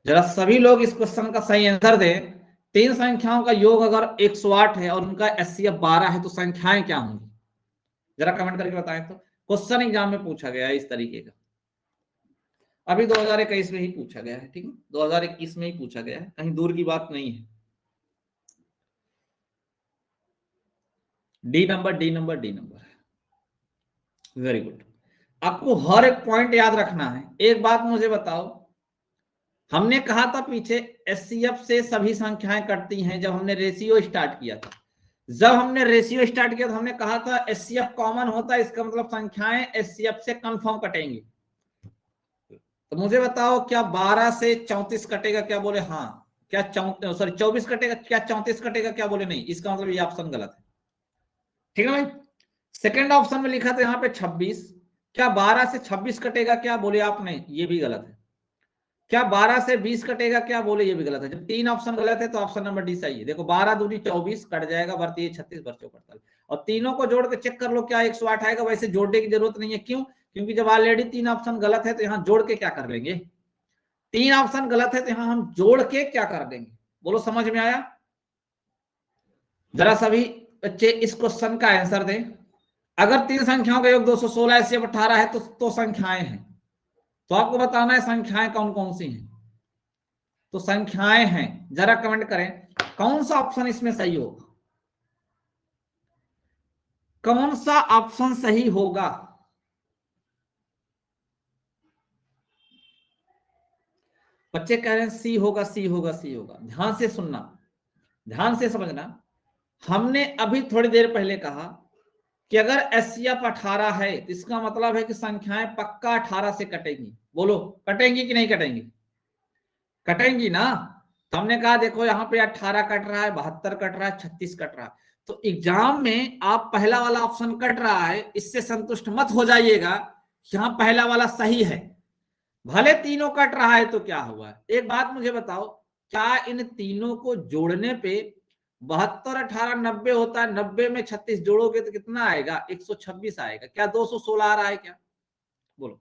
जरा सभी लोग इस क्वेश्चन का सही आंसर दें। 3 संख्याओं का योग अगर 108 है और उनका एचसीएफ 12 है, तो संख्याएं क्या होंगी? जरा कमेंट करके बताएं। तो क्वेश्चन एग्जाम में पूछा गया है इस तरीके का, अभी 2021 में ही पूछा गया है, ठीक है? 2021 में ही पूछा गया है, कहीं दूर की बात नहीं है। D number, D number, D number, very good. आपको हर एक पॉइंट याद रखना है। एक बात मुझे बताओ, हमने कहा था पीछे एचसीएफ से सभी संख्याएं कटती हैं, जब हमने रेशियो स्टार्ट किया था। जब हमने रेशियो स्टार्ट किया तो हमने कहा था एचसीएफ कॉमन होता है, इसका मतलब संख्याएं एचसीएफ से कंफर्म कटेंगी। तो मुझे बताओ क्या 12 से 34 कटेगा क्या? बोले हाँ। क्या 24 कटेगा, क्या 34 कटेगा, क्या बोले नहीं, इसका मतलब ये ऑप्शन गलत है। ठीक है भाई। सेकंड ऑप्शन में लिखा था यहाँ पे 26, क्या 12 से 26 कटेगा, क्या बोले आप नहीं, ये भी गलत है। क्या 12 से 20 कटेगा, क्या बोले, ये भी गलत है। जब तीन ऑप्शन गलत है तो ऑप्शन नंबर डी सही है। देखो 12 दूनी 24 कट जाएगा, बढ़ती है 36, बच्चों 48, और तीनों को जोड़ के चेक कर लो क्या 108 आएगा। वैसे जोड़ने की जरूरत नहीं है, क्यों, क्योंकि जब ऑलरेडी तीन ऑप्शन गलत है तो यहाँ जोड़ के क्या कर लेंगे, तीन ऑप्शन गलत है तो यहाँ हम जोड़ के क्या कर देंगे। बोलो समझ में आया। जरा सभी बच्चे इस क्वेश्चन का आंसर दें। अगर तीन संख्याओं का योग 216 ऐसे 18 है तो संख्याएं हैं, तो आपको बताना है संख्याएं कौन कौन सी हैं। तो संख्याएं हैं, जरा कमेंट करें कौन सा ऑप्शन इसमें सही होगा, कौन सा ऑप्शन सही होगा। बच्चे कह रहे हैं सी होगा, सी होगा, सी होगा। ध्यान से सुनना, ध्यान से समझना। हमने अभी थोड़ी देर पहले कहा कि अगर एससीएफ 18 है तो इसका मतलब है कि संख्याएं पक्का 18 से कटेंगी। बोलो कटेंगी कि नहीं कटेंगी, कटेंगी ना। तो हमने कहा देखो यहाँ पे 18 कट रहा है, 72 कट रहा है, 36 कट रहा है। तो एग्जाम में आप पहला वाला ऑप्शन कट रहा है, इससे संतुष्ट मत हो जाइएगा, यहाँ पहला वाला सही है, भले तीनों कट रहा है तो क्या हुआ। एक बात मुझे बताओ, क्या इन तीनों को जोड़ने पे 72, 18, 90 होता है, 90 में 36 जोड़ोगे तो कितना आएगा, 126 आएगा। क्या 216 आ रहा है क्या, बोलो,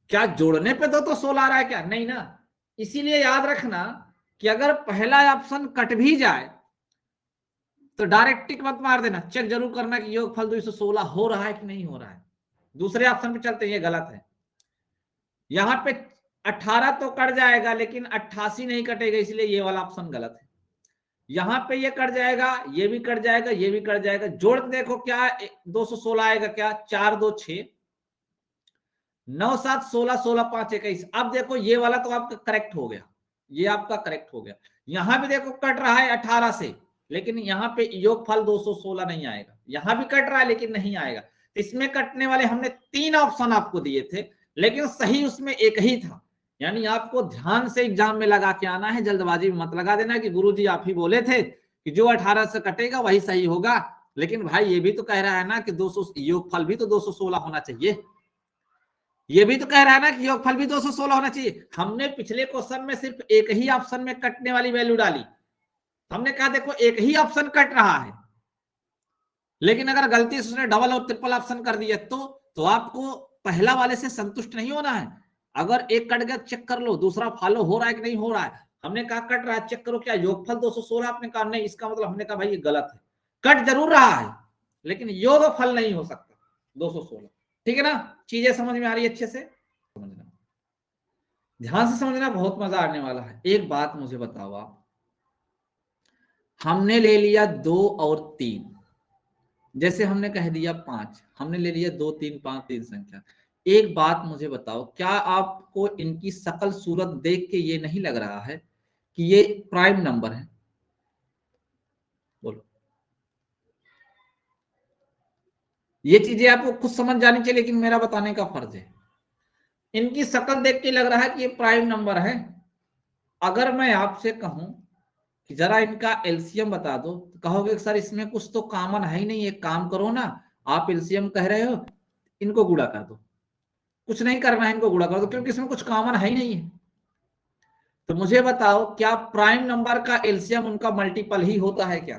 क्या जोड़ने पे 216 आ रहा है क्या, नहीं ना। इसीलिए याद रखना कि अगर पहला ऑप्शन कट भी जाए तो डायरेक्ट टिक मत मार देना, चेक जरूर करना कि योगफल 216 हो रहा है कि नहीं हो रहा है। दूसरे ऑप्शन पे चलते हैं, ये गलत है। यहां पे 18 तो कट जाएगा लेकिन 88 नहीं कटेगा, इसलिए ये वाला ऑप्शन गलत है। यहां पे ये कट जाएगा, ये भी कट जाएगा, ये भी कट जाएगा, जोड़ देखो क्या 216 आएगा, क्या 4 2 6 9 7 16 16 5 21। अब देखो ये वाला तो आपका करेक्ट हो गया, ये आपका करेक्ट हो गया। यहां भी देखो कट रहा है 18 से, लेकिन यहाँ पे योगफल 216 नहीं आएगा। यहां भी कट रहा है लेकिन नहीं आएगा। इसमें कटने वाले हमने तीन ऑप्शन आपको दिए थे, लेकिन सही उसमें एक ही था। यानी आपको ध्यान से एग्जाम में लगा के आना है, जल्दबाजी में मत लगा देना कि गुरुजी आप ही बोले थे कि जो 18 से कटेगा वही सही होगा। लेकिन भाई ये भी तो कह रहा है ना कि 200 योगफल भी तो 216 होना चाहिए, ये भी तो कह रहा है ना कि योगफल भी 216 होना चाहिए। हमने पिछले क्वेश्चन में सिर्फ एक ही ऑप्शन में कटने वाली वैल्यू डाली, हमने कहा देखो एक ही ऑप्शन कट रहा है, लेकिन अगर गलती से उसने डबल और ट्रिपल ऑप्शन कर दिया तो आपको पहला वाले से संतुष्ट नहीं होना है। अगर एक कट गया चेक कर लो दूसरा फॉलो हो रहा है कि नहीं हो रहा है। हमने कहा कट रहा है चेक करो क्या योगफल 216, आपने कहा नहीं, इसका मतलब हमने कहा भाई ये गलत है, कट जरूर रहा है लेकिन योगफल नहीं हो सकता 216। ठीक है ना, चीजें समझ में आ रही है अच्छे से, समझना, ध्यान से समझना, बहुत मजा आने वाला है। एक बात मुझे बताओ आप, हमने ले लिया 2 और 3, जैसे हमने कह दिया 5, हमने ले लिया 2 3 5 तीन संख्या। एक बात मुझे बताओ, क्या आपको इनकी शकल सूरत देख के ये नहीं लग रहा है कि ये प्राइम नंबर है, बोलो। ये चीजें आपको खुद समझ जानी चाहिए, लेकिन मेरा बताने का फर्ज है। इनकी शकल देख के लग रहा है कि ये प्राइम नंबर है। अगर मैं आपसे कहूं कि जरा इनका एलसीएम बता दो, तो कहोगे सर इसमें कुछ तो कॉमन है ही नहीं, एक काम करो ना, आप एलसीएम कह रहे हो, इनको गुणा कर दो। कुछ नहीं करना है, इनको गुणा कर दो, क्योंकि इसमें कुछ कॉमन है ही नहीं है। तो मुझे बताओ क्या प्राइम नंबर का एलसीएम उनका मल्टीपल ही होता है क्या,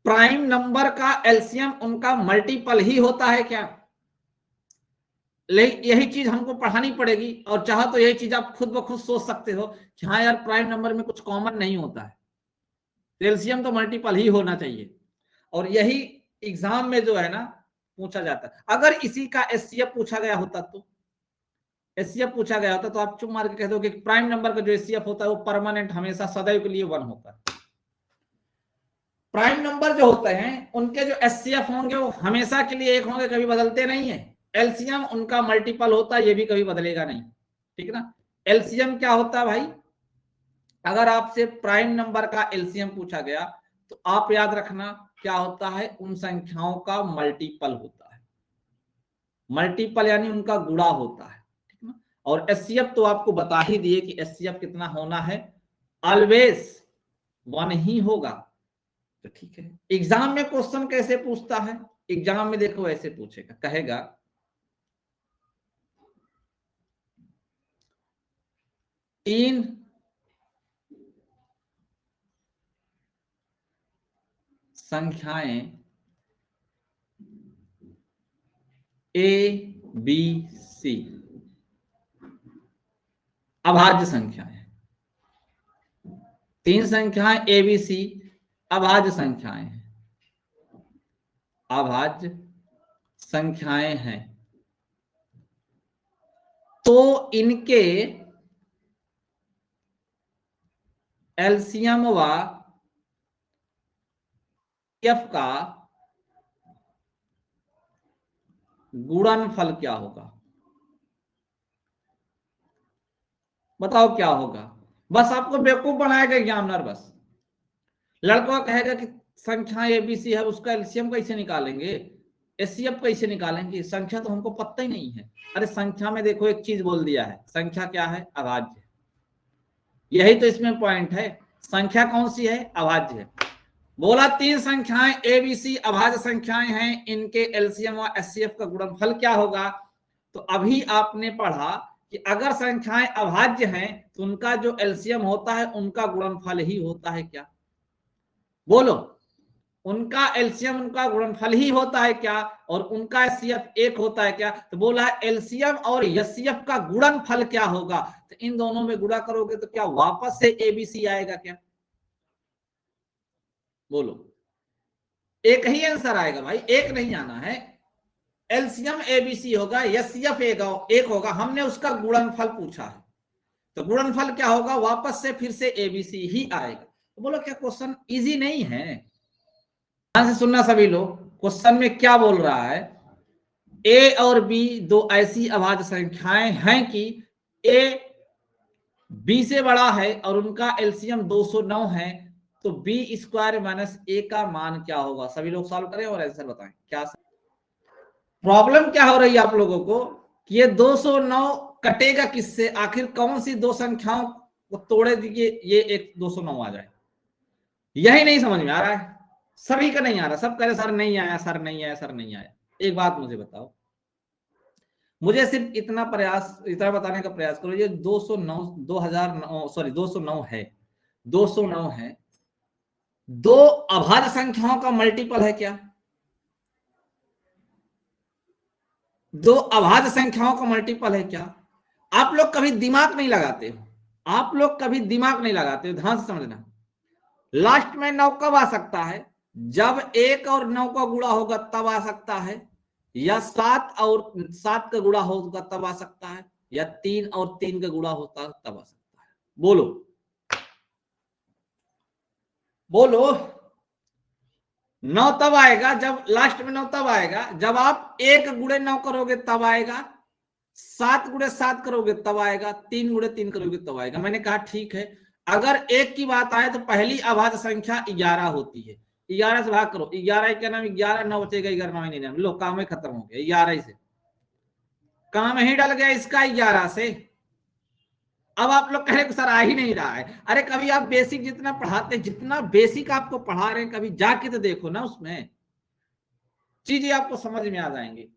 प्राइम नंबर का एलसीएम उनका मल्टीपल ही होता है क्या। यही चीज हमको पढ़ानी पड़ेगी, और चाहो तो यही चीज आप खुद ब खुद सोच सकते हो कि हाँ यार प्राइम नंबर में कुछ कॉमन नहीं होता है, एलसीएम तो मल्टीपल ही होना चाहिए। और यही एग्जाम में जो है ना पूछा जाता है। अगर इसी का एचसीएफ पूछा गया होता, तो एचसीएफ पूछा गया होता तो आप चुप मार के कह दो कि प्राइम नंबर का जो एचसीएफ होता है वो परमानेंट हमेशा सदैव के लिए 1 होता है। प्राइम नंबर जो होते हैं उनके जो एचसीएफ होंगे वो हमेशा के लिए 1 होंगे, कभी बदलते नहीं है। एलसीएम उनका मल्टीपल होता है, ये भी कभी बदलेगा नहीं। ठीक है ना। एलसीएम क्या होता है भाई, अगर आपसे प्राइम नंबर का एलसीएम पूछा गया तो आप याद रखना क्या होता है, उन संख्याओं का मल्टीपल होता है। मल्टीपल यानी उनका गुणा होता है, ठीक है ना। और एचसीएफ तो आपको बता ही दिए कि एचसीएफ कितना होना है, ऑलवेज 1 ही होगा। तो ठीक है, एग्जाम में क्वेश्चन कैसे पूछता है, एग्जाम में देखो ऐसे पूछेगा, कहेगा 3 संख्याएं ए बी सी अभाज्य संख्याएं, 3 संख्याएं ए बी सी अभाज्य संख्याएं हैं, अभाज्य संख्याएं हैं, तो इनके एलसीएम व एफ का गुणनफल क्या होगा, बताओ क्या होगा। बस आपको बेवकूफ बनाएगा एग्जामिनर, बस लड़का कहेगा कि संख्या एबीसी है, उसका एलसीएम कैसे निकालेंगे, एचसीएफ कैसे निकालेंगे, संख्या तो हमको पता ही नहीं है। अरे संख्या में देखो एक चीज बोल दिया है, संख्या क्या है, अभाज्य। यही तो इसमें पॉइंट है, संख्या कौन सी है, अभाज्य है। बोला 3 संख्याएं एबीसी अभाज्य संख्याएं हैं, इनके एलसीएम व एचसीएफ का गुणनफल क्या होगा। तो अभी आपने पढ़ा कि अगर संख्याएं अभाज्य हैं तो उनका जो एलसीएम होता है उनका गुणनफल ही होता है क्या, बोलो, उनका एलसीएम उनका गुणनफल ही होता है क्या, और उनका एचसीएफ एक होता है क्या। तो बोला एलसीएम और एचसीएफ का गुणनफल क्या होगा, तो इन दोनों में गुणा करोगे तो क्या वापस से एबीसी आएगा क्या, बोलो, एक ही आंसर आएगा भाई, एक नहीं आना है। एलसीएम एबीसी होगा, एचसीएफ एक होगा, हमने उसका गुणनफल पूछा है, तो गुणनफल क्या होगा, वापस से फिर से एबीसी ही आएगा। तो बोलो क्या क्वेश्चन इजी नहीं है, ध्यान से सुनना सभी लोग, क्वेश्चन में क्या बोल रहा है, ए और बी दो ऐसी अभाज्य संख्याएं हैं कि ए बी से बड़ा है और उनका एलसीएम 209 है, तो बी स्क्वायर माइनस ए का मान क्या होगा। सभी लोग सॉल्व करें और आंसर बताएं क्या प्रॉब्लम क्या हो रही है आप लोगों को, कि ये 209 कटेगा किससे, आखिर कौन सी दो संख्याओं को तोड़े दिए ये एक 209 आ जाए, यही नहीं समझ में आ रहा है, सभी का नहीं आ रहा, सब कह रहे सर नहीं आया, सर नहीं आया, सर नहीं आया। एक बात मुझे बताओ, मुझे सिर्फ इतना बताने का प्रयास करो, ये 209 209 है, 209 है, दो अभाज्य संख्याओं का मल्टीपल है क्या, दो अभाज्य संख्याओं का मल्टीपल है क्या। आप लोग कभी दिमाग नहीं लगाते हो, आप लोग कभी दिमाग नहीं लगाते हो, ध्यान से समझना। लास्ट में 9 कब आ सकता है, जब 1 और 9 का गुणा होगा तब आ सकता है, या 7 और 7 का गुणा होगा तब आ सकता है, या 3 और 3 का गुणा होता है तब आ सकता है, बोलो बोलो। 9 तब आएगा जब लास्ट में 9 तब आएगा जब आप 1 गुणे 9 करोगे तब आएगा, 7 गुणे 7 करोगे तब आएगा, 3 गुणे 3 करोगे तब आएगा। मैंने कहा ठीक है, अगर 1 की बात आए तो पहली अभाज्य संख्या 11 होती है, 11 से भाग करो, 11 क्या नाम 11, 9 बचेगा 11, 9 नहीं, लो काम ही खत्म हो गया, 11 से काम ही डल गया इसका 11 से। अब आप लोग कह रहे सर आ ही नहीं रहा है, अरे कभी आप बेसिक जितना पढ़ाते, जितना बेसिक आपको पढ़ा रहे हैं, कभी जाके तो देखो ना, उसमें चीजें आपको समझ में आ जाएंगी,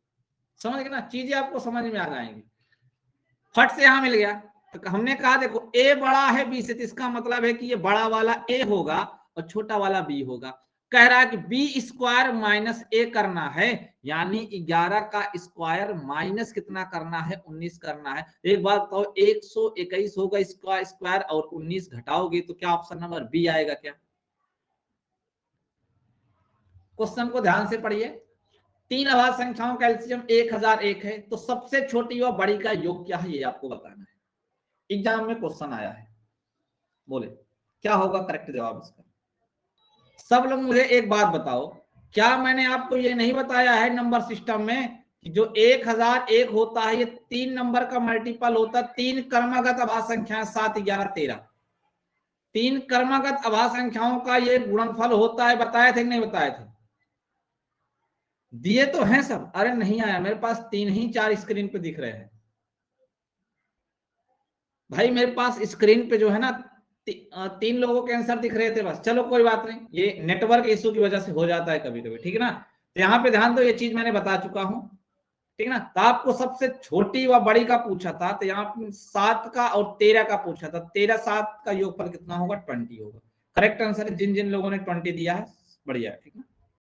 समझ गए ना, चीजें आपको समझ में आ जाएंगी। फट से यहां मिल गया, तो हमने कहा देखो ए बड़ा है बी से, तो इसका मतलब है कि ये बड़ा वाला ए होगा और छोटा वाला बी होगा। कह रहा है कि बी स्क्वायर माइनस ए करना है, यानी 11 का स्क्वायर माइनस कितना करना है, 19 करना है। एक बात बताओ, 121 होगा इसका स्क्वायर और 19 घटाओगे तो क्या ऑप्शन नंबर बी आएगा क्या। क्वेश्चन को ध्यान से पढ़िए, 3 अभाज्य संख्याओं का एलसीएम 1001 है, तो सबसे छोटी और बड़ी का योग क्या है ये आपको बताना है, एग्जाम में क्वेश्चन आया है, बोले क्या होगा करेक्ट जवाब इसका। सब लोग मुझे एक बात बताओ, क्या मैंने आपको ये नहीं बताया है नंबर सिस्टम में कि जो 1001 होता है ये 3 नंबर का मल्टीपल होता है, 3 क्रमागत अभाज्य संख्या 7 11 13, 3 क्रमागत अभाज्य संख्याओं का ये गुणनफल होता है, बताए थे कि नहीं बताए थे, दिए तो हैं सब। अरे नहीं आया मेरे पास, 3 ही 4 स्क्रीन पे दिख रहे हैं, भाई मेरे पास स्क्रीन पे जो है ना 3 लोगों के आंसर दिख रहे थे बस। चलो कोई बात नहीं, ये नेटवर्क इशू की वजह से हो जाता है कभी कभी, ठीक है ना। तो यहाँ पे ध्यान दो, ये चीज मैंने बता चुका हूँ, ठीक है ना। तो आपको सबसे छोटी व बड़ी का पूछा था, तो यहाँ 7 का और 13 का पूछा था। 13 7 का योगफल कितना होगा? 20 होगा। करेक्ट आंसर है जिन जिन लोगों ने 20 दिया है, बढ़िया, ठीक है।